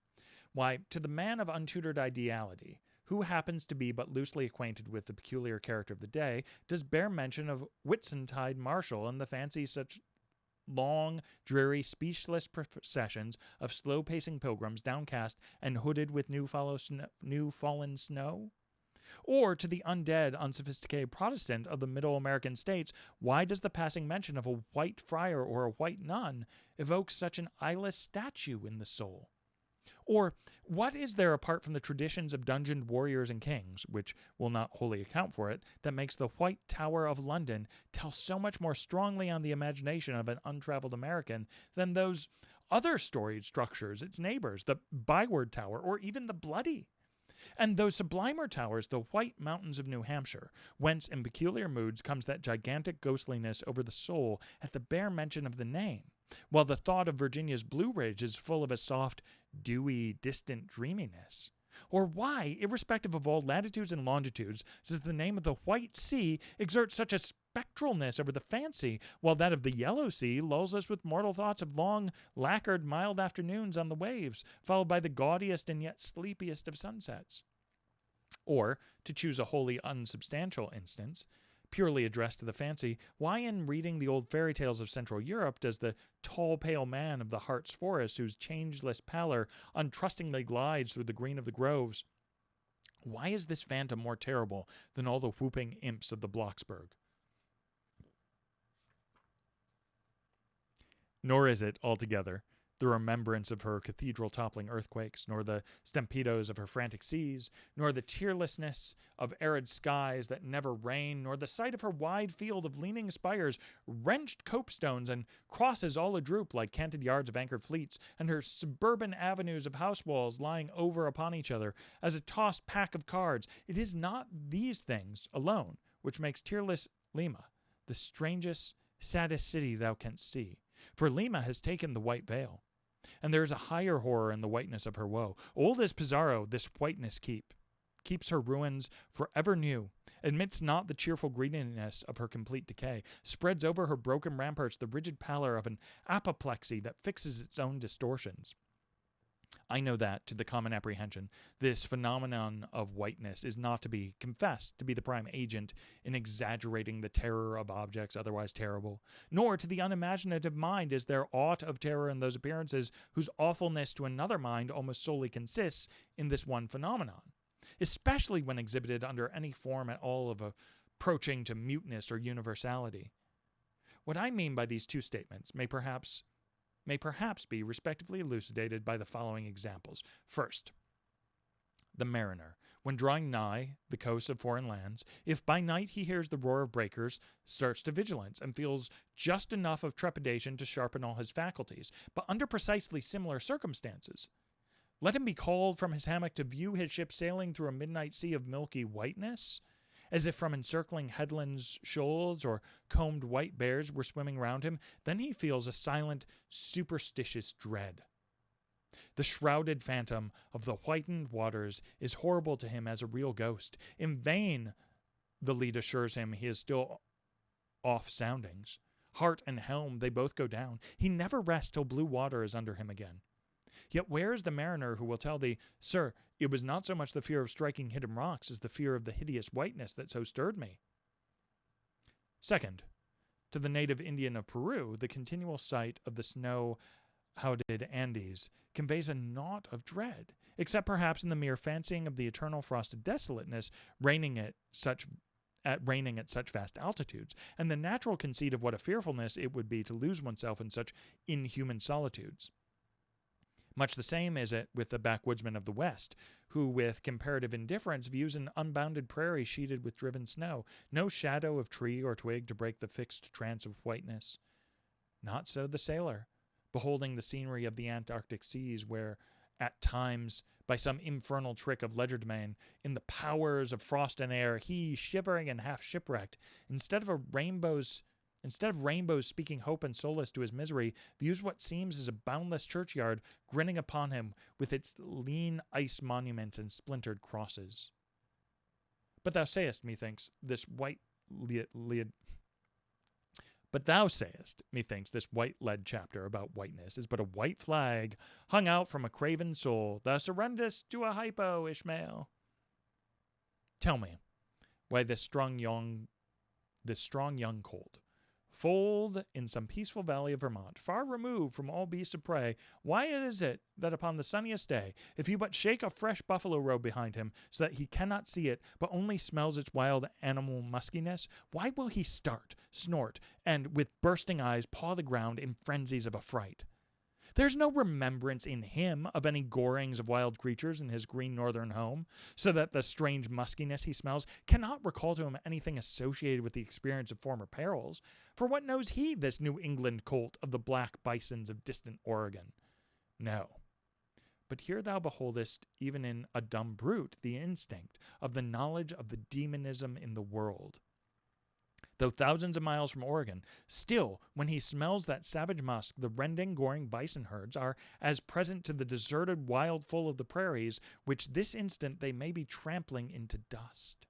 Why, to the man of untutored ideality, who happens to be but loosely acquainted with the peculiar character of the day, does bear mention of Whitsuntide Marshall and the fancy such long, dreary, speechless processions of slow-pacing pilgrims, downcast and hooded with new fallen snow? Or to the undead, unsophisticated Protestant of the middle American states, why does the passing mention of a white friar or a white nun evoke such an eyeless statue in the soul? Or what is there apart from the traditions of dungeoned warriors and kings, which will not wholly account for it, that makes the White Tower of London tell so much more strongly on the imagination of an untraveled American than those other storied structures, its neighbors, the Byward Tower, or even the Bloody? And those sublimer towers, the White Mountains of New Hampshire, whence in peculiar moods comes that gigantic ghostliness over the soul at the bare mention of the name, while the thought of Virginia's Blue Ridge is full of a soft, dewy, distant dreaminess? Or why, irrespective of all latitudes and longitudes, does the name of the White Sea exert such a spectralness over the fancy, while that of the Yellow Sea lulls us with mortal thoughts of long, lacquered, mild afternoons on the waves, followed by the gaudiest and yet sleepiest of sunsets? Or, to choose a wholly unsubstantial instance, purely addressed to the fancy, why in reading the old fairy tales of Central Europe does the tall pale man of the Hart's forest, whose changeless pallor untrustingly glides through the green of the groves, why is this phantom more terrible than all the whooping imps of the Blocksberg? Nor is it, altogether, the remembrance of her cathedral-toppling earthquakes, nor the stampedos of her frantic seas, nor the tearlessness of arid skies that never rain, nor the sight of her wide field of leaning spires, wrenched copestones, and crosses all adroop like canted yards of anchored fleets, and her suburban avenues of house walls lying over upon each other as a tossed pack of cards. It is not these things alone which makes tearless Lima the strangest, saddest city thou canst see. For Lima has taken the white veil, and there is a higher horror in the whiteness of her woe. Old as Pizarro, this whiteness keeps her ruins forever new, admits not the cheerful greediness of her complete decay, spreads over her broken ramparts the rigid pallor of an apoplexy that fixes its own distortions. I know that, to the common apprehension, this phenomenon of whiteness is not to be confessed to be the prime agent in exaggerating the terror of objects otherwise terrible, nor to the unimaginative mind is there aught of terror in those appearances whose awfulness to another mind almost solely consists in this one phenomenon, especially when exhibited under any form at all of approaching to muteness or universality. What I mean by these two statements may perhaps be respectively elucidated by the following examples. First, the mariner, when drawing nigh the coasts of foreign lands, if by night he hears the roar of breakers, starts to vigilance and feels just enough of trepidation to sharpen all his faculties, but under precisely similar circumstances. Let him be called from his hammock to view his ship sailing through a midnight sea of milky whiteness, as if from encircling headlands shoals or combed white bears were swimming round him, then he feels a silent, superstitious dread. The shrouded phantom of the whitened waters is horrible to him as a real ghost. In vain the lead assures him he is still off soundings. Heart and helm, they both go down. He never rests till blue water is under him again. Yet where is the mariner who will tell thee, Sir, it was not so much the fear of striking hidden rocks as the fear of the hideous whiteness that so stirred me? Second, to the native Indian of Peru, the continual sight of the snow-hooded Andes conveys a naught of dread, except perhaps in the mere fancying of the eternal frosted desolateness reigning at such vast altitudes, and the natural conceit of what a fearfulness it would be to lose oneself in such inhuman solitudes. Much the same is it with the backwoodsman of the West, who with comparative indifference views an unbounded prairie sheeted with driven snow, no shadow of tree or twig to break the fixed trance of whiteness. Not so the sailor, beholding the scenery of the Antarctic seas, where, at times, by some infernal trick of legerdemain, in the powers of frost and air, he, shivering and half shipwrecked, instead of rainbows speaking hope and solace to his misery, views what seems as a boundless churchyard grinning upon him with its lean ice monuments and splintered crosses. But thou sayest, methinks, this white lead chapter about whiteness is but a white flag hung out from a craven soul. Thou surrenderest to a hypo, Ishmael. Tell me, why this strong young colt, foaled in some peaceful valley of Vermont, far removed from all beasts of prey, why is it that upon the sunniest day, if you but shake a fresh buffalo robe behind him, so that he cannot see it, but only smells its wild animal muskiness, why will he start, snort, and with bursting eyes paw the ground in frenzies of affright? There's no remembrance in him of any gorings of wild creatures in his green northern home, so that the strange muskiness he smells cannot recall to him anything associated with the experience of former perils. For what knows he, this New England colt, of the black bisons of distant Oregon? No. But here thou beholdest, even in a dumb brute, the instinct of the knowledge of the demonism in the world. Though thousands of miles from Oregon, still, when he smells that savage musk, the rending, goring bison herds are as present to the deserted wild foal of the prairies, which this instant they may be trampling into dust.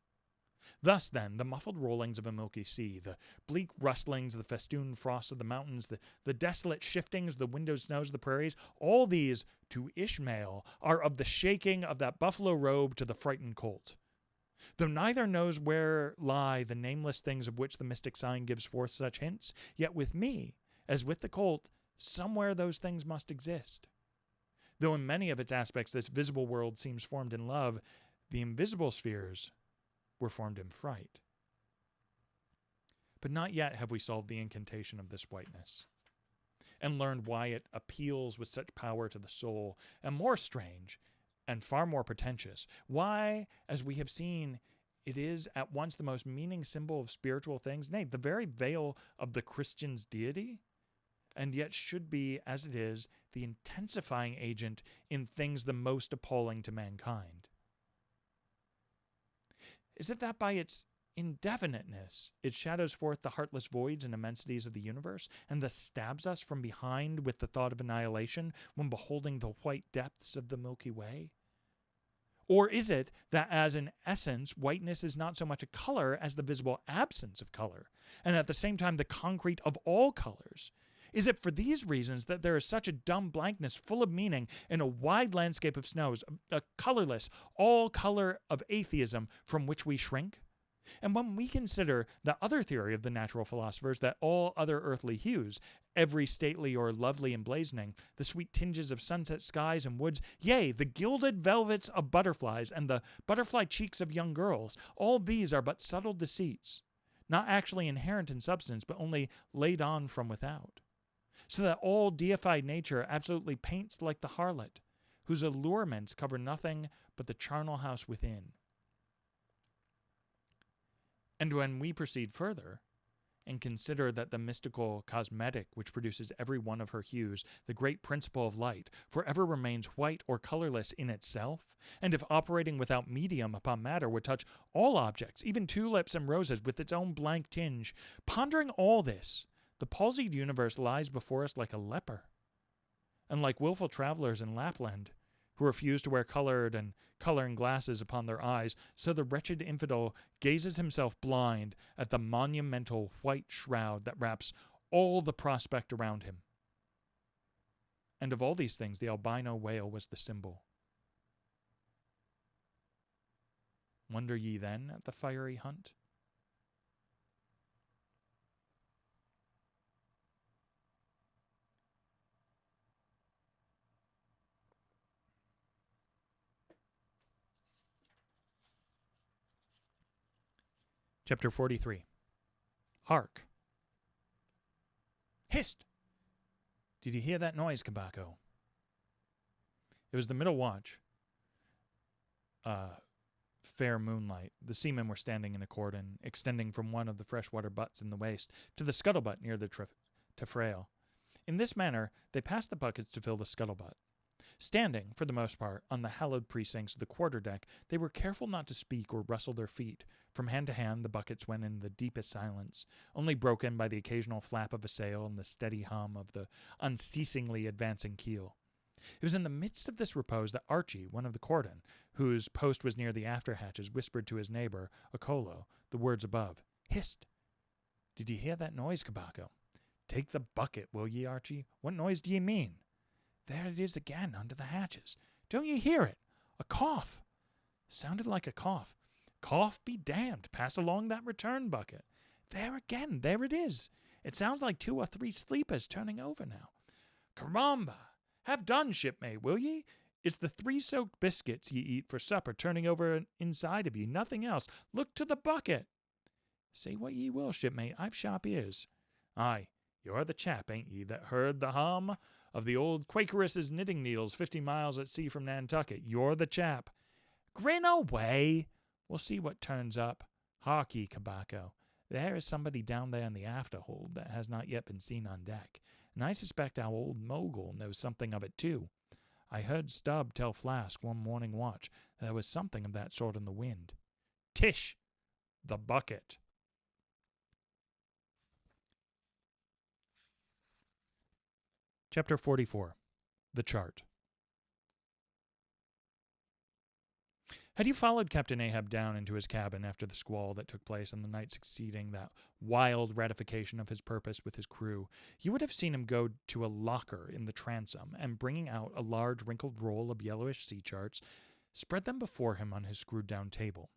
Thus, then, the muffled rollings of a milky sea, the bleak rustlings of the festooned frosts of the mountains, the desolate shiftings of the windowed snows of the prairies, all these, to Ishmael, are of the shaking of that buffalo robe to the frightened colt. Though neither knows where lie the nameless things of which the mystic sign gives forth such hints, yet with me, as with the colt, somewhere those things must exist. Though in many of its aspects this visible world seems formed in love, the invisible spheres were formed in fright. But not yet have we solved the incantation of this whiteness, and learned why it appeals with such power to the soul, and more strange, and far more pretentious, why, as we have seen, it is at once the most meaning symbol of spiritual things, nay, the very veil of the Christian's deity, and yet should be, as it is, the intensifying agent in things the most appalling to mankind. Is it that by its indefiniteness it shadows forth the heartless voids and immensities of the universe, and thus stabs us from behind with the thought of annihilation when beholding the white depths of the Milky Way? Or is it that as an essence, whiteness is not so much a color as the visible absence of color, and at the same time the concrete of all colors? Is it for these reasons that there is such a dumb blankness full of meaning in a wide landscape of snows, a colorless, all color of atheism from which we shrink? And when we consider the other theory of the natural philosophers, that all other earthly hues, every stately or lovely emblazoning, the sweet tinges of sunset skies and woods, yea, the gilded velvets of butterflies and the butterfly cheeks of young girls, all these are but subtle deceits, not actually inherent in substance, but only laid on from without. So that all deified nature absolutely paints like the harlot, whose allurements cover nothing but the charnel house within. And when we proceed further, and consider that the mystical cosmetic which produces every one of her hues, the great principle of light, forever remains white or colorless in itself, and if operating without medium upon matter would touch all objects, even tulips and roses, with its own blank tinge, pondering all this, the palsied universe lies before us like a leper. And like willful travelers in Lapland, who refuse to wear coloring glasses upon their eyes, so the wretched infidel gazes himself blind at the monumental white shroud that wraps all the prospect around him. And of all these things, the albino whale was the symbol. Wonder ye then at the fiery hunt? Chapter 43. Hark! Hist! Did you hear that noise, Kabako? It was the middle watch. Fair moonlight. The seamen were standing in a cordon, extending from one of the freshwater butts in the waist to the scuttlebutt near the taffrail. In this manner, they passed the buckets to fill the scuttlebutt. Standing, for the most part, on the hallowed precincts of the quarterdeck, they were careful not to speak or rustle their feet. From hand to hand, the buckets went in the deepest silence, only broken by the occasional flap of a sail and the steady hum of the unceasingly advancing keel. It was in the midst of this repose that Archie, one of the cordon, whose post was near the after hatches, whispered to his neighbor, Okolo, the words above. Hist! Did ye hear that noise, Kabako? Take the bucket, will ye, Archie? What noise do ye mean? There it is again, under the hatches. Don't you hear it? A cough. Sounded like a cough. Cough be damned. Pass along that return bucket. There again, there it is. It sounds like 2 or 3 sleepers turning over now. Caramba! Have done, shipmate, will ye? It's the 3 soaked biscuits ye eat for supper turning over inside of ye, nothing else. Look to the bucket. Say what ye will, shipmate, I've sharp ears. Aye, you're the chap, ain't ye, that heard the hum of the old Quakeress's knitting needles 50 miles at sea from Nantucket. You're the chap. Grin away. We'll see what turns up. Hark ye, Kabako. There is somebody down there in the afterhold that has not yet been seen on deck, and I suspect our old mogul knows something of it too. I heard Stubb tell Flask one morning watch that there was something of that sort in the wind. Tish! The bucket. Chapter 44. The Chart. Had you followed Captain Ahab down into his cabin after the squall that took place on the night succeeding that wild ratification of his purpose with his crew, you would have seen him go to a locker in the transom and, bringing out a large wrinkled roll of yellowish sea charts, spread them before him on his screwed-down table.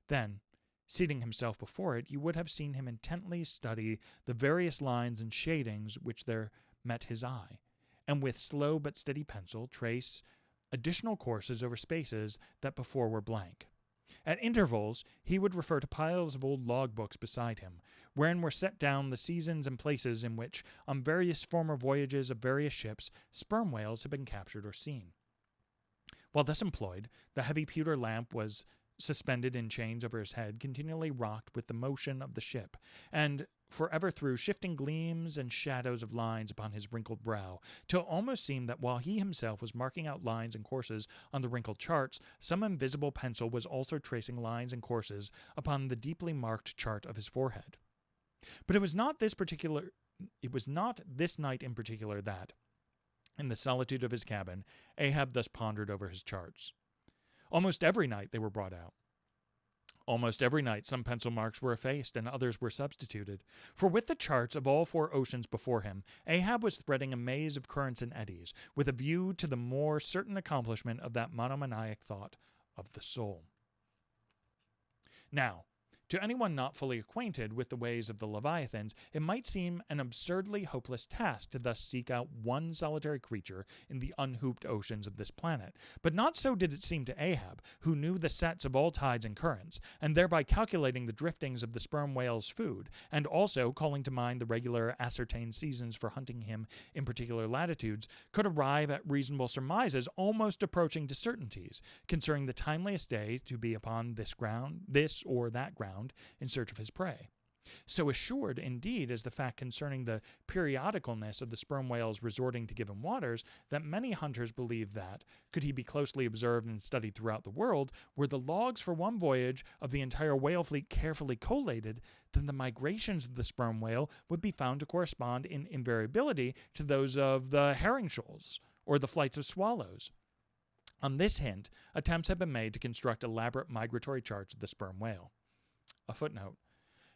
Then, seating himself before it, you would have seen him intently study the various lines and shadings which there met his eye, and with slow but steady pencil trace additional courses over spaces that before were blank. At intervals, he would refer to piles of old logbooks beside him, wherein were set down the seasons and places in which, on various former voyages of various ships, sperm whales had been captured or seen. While thus employed, the heavy pewter lamp was suspended in chains over his head, continually rocked with the motion of the ship, and forever threw shifting gleams and shadows of lines upon his wrinkled brow, till it almost seemed that while he himself was marking out lines and courses on the wrinkled charts, some invisible pencil was also tracing lines and courses upon the deeply marked chart of his forehead. But it was not this night in particular that, in the solitude of his cabin, Ahab thus pondered over his charts. Almost every night they were brought out. Almost every night some pencil marks were effaced and others were substituted. For with the charts of all 4 oceans before him, Ahab was threading a maze of currents and eddies, with a view to the more certain accomplishment of that monomaniac thought of the soul. Now, to anyone not fully acquainted with the ways of the Leviathans, it might seem an absurdly hopeless task to thus seek out one solitary creature in the unhooped oceans of this planet. But not so did it seem to Ahab, who knew the sets of all tides and currents, and thereby calculating the driftings of the sperm whale's food, and also calling to mind the regular ascertained seasons for hunting him in particular latitudes, could arrive at reasonable surmises almost approaching to certainties concerning the timeliest day to be upon this or that ground, in search of his prey. So assured, indeed, is the fact concerning the periodicalness of the sperm whale's resorting to given waters that many hunters believe that, could he be closely observed and studied throughout the world, were the logs for one voyage of the entire whale fleet carefully collated, then the migrations of the sperm whale would be found to correspond in invariability to those of the herring shoals or the flights of swallows. On this hint, attempts have been made to construct elaborate migratory charts of the sperm whale. A footnote.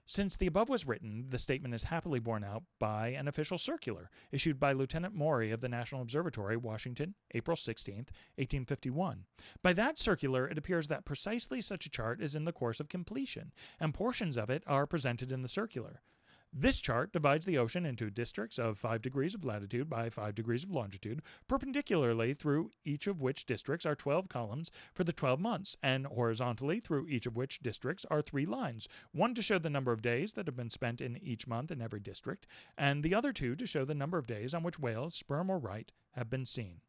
Since the above was written, the statement is happily borne out by an official circular issued by Lieutenant Maury of the National Observatory, Washington, April 16, 1851. By that circular, it appears that precisely such a chart is in the course of completion, and portions of it are presented in the circular. This chart divides the ocean into districts of 5 degrees of latitude by 5 degrees of longitude, perpendicularly through each of which districts are 12 columns for the 12 months, and horizontally through each of which districts are 3 lines, one to show the number of days that have been spent in each month in every district, and the other 2 to show the number of days on which whales, sperm or right, have been seen.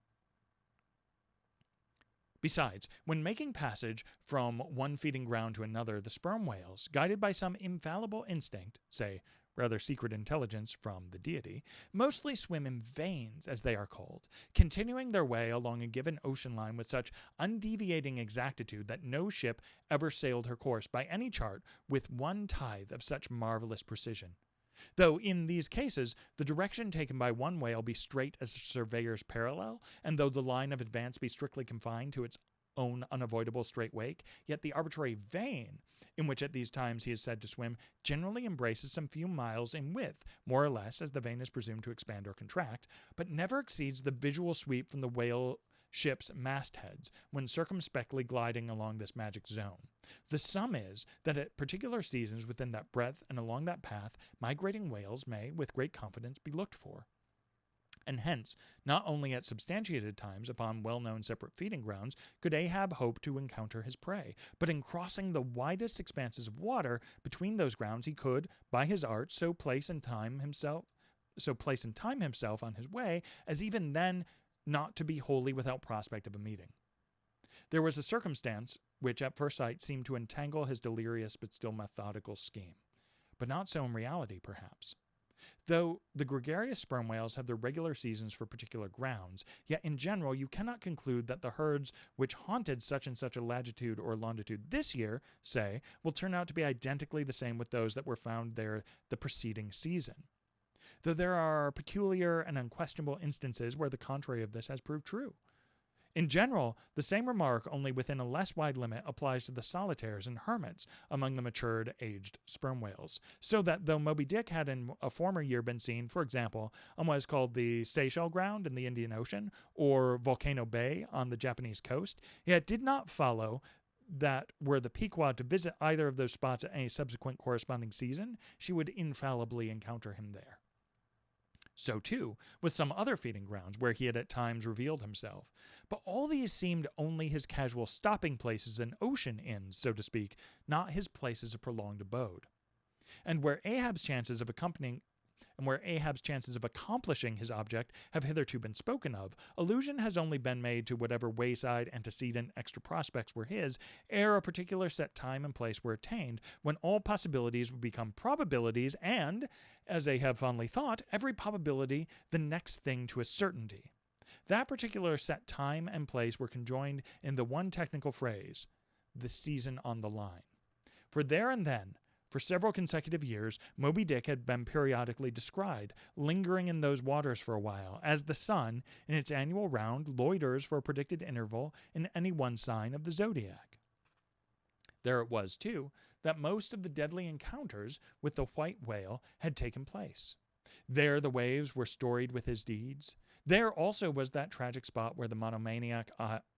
Besides, when making passage from one feeding ground to another, the sperm whales, guided by some infallible instinct, say, rather secret intelligence from the deity, mostly swim in veins, as they are called, continuing their way along a given ocean line with such undeviating exactitude that no ship ever sailed her course by any chart with 1/10 of such marvelous precision. Though in these cases the direction taken by one whale be straight as a surveyor's parallel, and though the line of advance be strictly confined to its own unavoidable straight wake, yet the arbitrary vein in which at these times he is said to swim generally embraces some few miles in width, more or less as the vein is presumed to expand or contract, but never exceeds the visual sweep from the whale ship's mastheads when circumspectly gliding along this magic zone. The sum is that at particular seasons within that breadth and along that path, migrating whales may, with great confidence, be looked for. And hence, not only at substantiated times upon well-known separate feeding grounds could Ahab hope to encounter his prey, but in crossing the widest expanses of water between those grounds he could, by his art, so place and time himself on his way, as even then not to be wholly without prospect of a meeting. There was a circumstance which at first sight seemed to entangle his delirious but still methodical scheme, but not so in reality, perhaps. Though the gregarious sperm whales have their regular seasons for particular grounds, yet in general you cannot conclude that the herds which haunted such and such a latitude or longitude this year, say, will turn out to be identically the same with those that were found there the preceding season. Though there are peculiar and unquestionable instances where the contrary of this has proved true. In general, the same remark, only within a less wide limit, applies to the solitaires and hermits among the matured, aged sperm whales, so that though Moby Dick had in a former year been seen, for example, on what is called the Seychelles Ground in the Indian Ocean, or Volcano Bay on the Japanese coast, yet did not follow that were the Pequod to visit either of those spots at any subsequent corresponding season, she would infallibly encounter him there. So, too, with some other feeding grounds where he had at times revealed himself. But all these seemed only his casual stopping places and ocean inns, so to speak, not his places of prolonged abode. And where Ahab's chances of accomplishing his object have hitherto been spoken of, allusion has only been made to whatever wayside antecedent extra prospects were his, ere a particular set time and place were attained, when all possibilities would become probabilities, and, as Ahab fondly thought, every probability the next thing to a certainty. That particular set time and place were conjoined in the one technical phrase, the season on the line. For there and then, For several consecutive years, Moby Dick had been periodically descried, lingering in those waters for a while, as the sun, in its annual round, loiters for a predicted interval in any one sign of the zodiac. There it was, too, that most of the deadly encounters with the white whale had taken place. There the waves were storied with his deeds. There also was that tragic spot where the monomaniac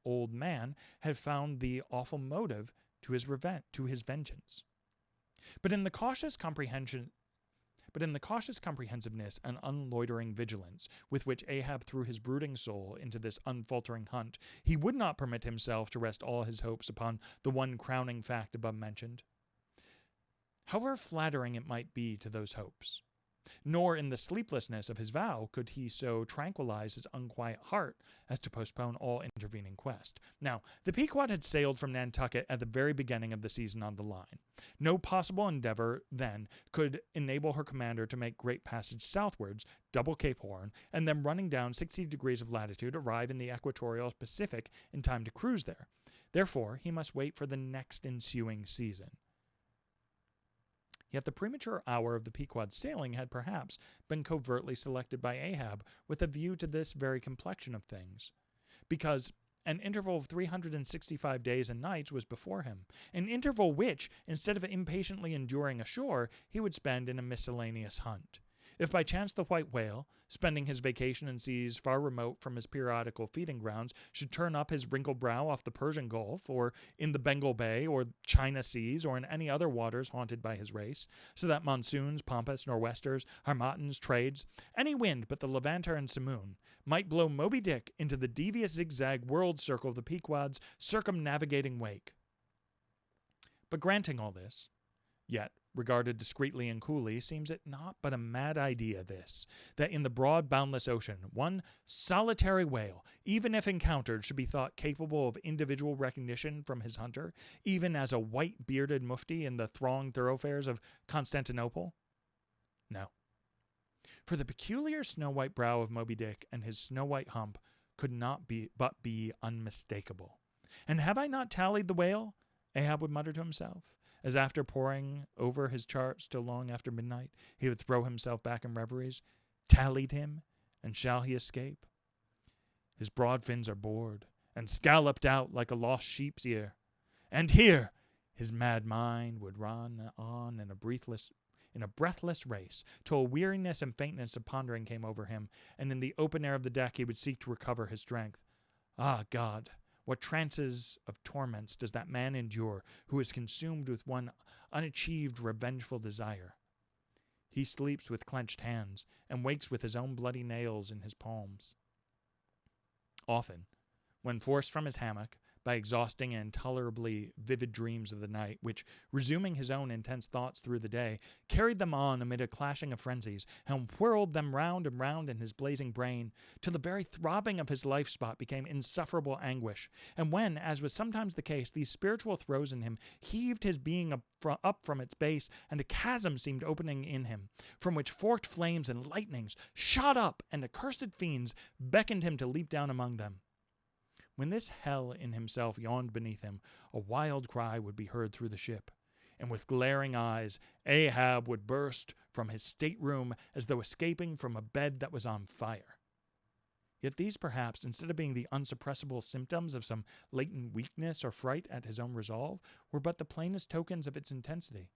old man had found the awful motive to his vengeance. But in the cautious comprehensiveness and unloitering vigilance with which Ahab threw his brooding soul into this unfaltering hunt, he would not permit himself to rest all his hopes upon the one crowning fact above mentioned, however flattering it might be to those hopes. Nor in the sleeplessness of his vow could he so tranquilize his unquiet heart as to postpone all intervening quest. Now, the Pequod had sailed from Nantucket at the very beginning of the season on the line. No possible endeavor, then, could enable her commander to make great passage southwards, double Cape Horn, and then running down 60 degrees of latitude, arrive in the equatorial Pacific in time to cruise there. Therefore, he must wait for the next ensuing season. Yet the premature hour of the Pequod's sailing had perhaps been covertly selected by Ahab with a view to this very complexion of things, because an interval of 365 days and nights was before him, an interval which, instead of impatiently enduring ashore, he would spend in a miscellaneous hunt. If by chance the white whale, spending his vacation in seas far remote from his periodical feeding grounds, should turn up his wrinkled brow off the Persian Gulf, or in the Bengal Bay, or China Seas, or in any other waters haunted by his race, so that monsoons, pampas, nor'westers, harmattans, trades, any wind but the Levanter and Simoon, might blow Moby Dick into the devious zigzag world circle of the Pequod's circumnavigating wake. But granting all this, yet, regarded discreetly and coolly, seems it not but a mad idea this, that in the broad boundless ocean, one solitary whale, even if encountered, should be thought capable of individual recognition from his hunter, even as a white-bearded mufti in the thronged thoroughfares of Constantinople? No. For the peculiar snow-white brow of Moby Dick and his snow-white hump could not be unmistakable. And have I not tallied the whale? Ahab would mutter to himself, as after poring over his charts till long after midnight, he would throw himself back in reveries. Tallied him, and shall he escape? His broad fins are bored, and scalloped out like a lost sheep's ear. And here his mad mind would run on in a breathless race, till weariness and faintness of pondering came over him, and in the open air of the deck he would seek to recover his strength. Ah, God! What trances of torments does that man endure who is consumed with one unachieved revengeful desire? He sleeps with clenched hands and wakes with his own bloody nails in his palms. Often, when forced from his hammock by exhausting and intolerably vivid dreams of the night, which, resuming his own intense thoughts through the day, carried them on amid a clashing of frenzies, and whirled them round and round in his blazing brain, till the very throbbing of his life-spot became insufferable anguish, and when, as was sometimes the case, these spiritual throes in him heaved his being up from its base, and a chasm seemed opening in him, from which forked flames and lightnings shot up, and accursed fiends beckoned him to leap down among them. When this hell in himself yawned beneath him, a wild cry would be heard through the ship, and with glaring eyes Ahab would burst from his stateroom as though escaping from a bed that was on fire. Yet these, perhaps, instead of being the unsuppressible symptoms of some latent weakness or fright at his own resolve, were but the plainest tokens of its intensity.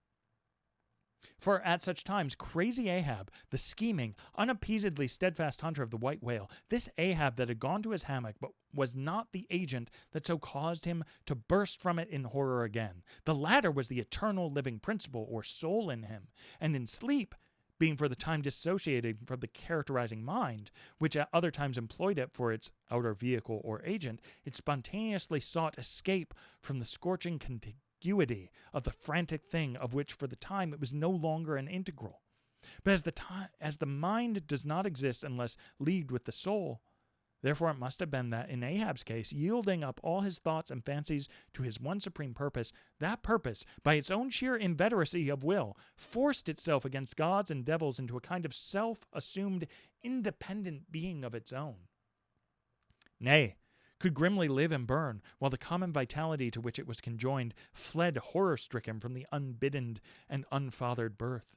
For at such times, crazy Ahab, the scheming, unappeasedly steadfast hunter of the white whale, this Ahab that had gone to his hammock but was not the agent that so caused him to burst from it in horror again. The latter was the eternal living principle or soul in him, and in sleep, being for the time dissociated from the characterizing mind, which at other times employed it for its outer vehicle or agent, it spontaneously sought escape from the scorching contiguity of the frantic thing of which for the time it was no longer an integral. But as the mind does not exist unless leagued with the soul, therefore it must have been that in Ahab's case, yielding up all his thoughts and fancies to his one supreme purpose, that purpose, by its own sheer inveteracy of will, forced itself against gods and devils into a kind of self-assumed independent being of its own. Nay, could grimly live and burn, while the common vitality to which it was conjoined fled horror-stricken from the unbidden and unfathered birth.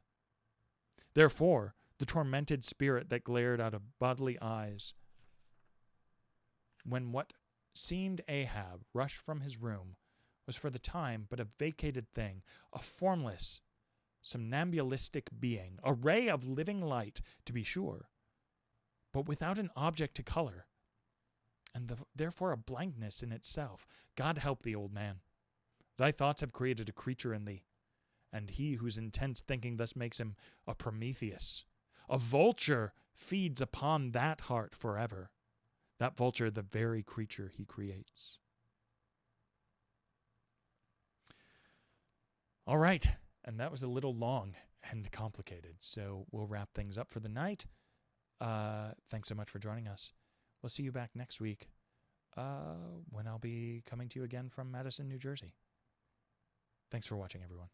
Therefore, the tormented spirit that glared out of bodily eyes, when what seemed Ahab rushed from his room, was for the time but a vacated thing, a formless, somnambulistic being, a ray of living light, to be sure, but without an object to color, and therefore a blankness in itself. God help thee, old man. Thy thoughts have created a creature in thee, and he whose intense thinking thus makes him a Prometheus. A vulture feeds upon that heart forever, that vulture the very creature he creates. All right, and that was a little long and complicated, so we'll wrap things up for the night. Thanks so much for joining us. We'll see you back next week when I'll be coming to you again from Madison, New Jersey. Thanks for watching, everyone.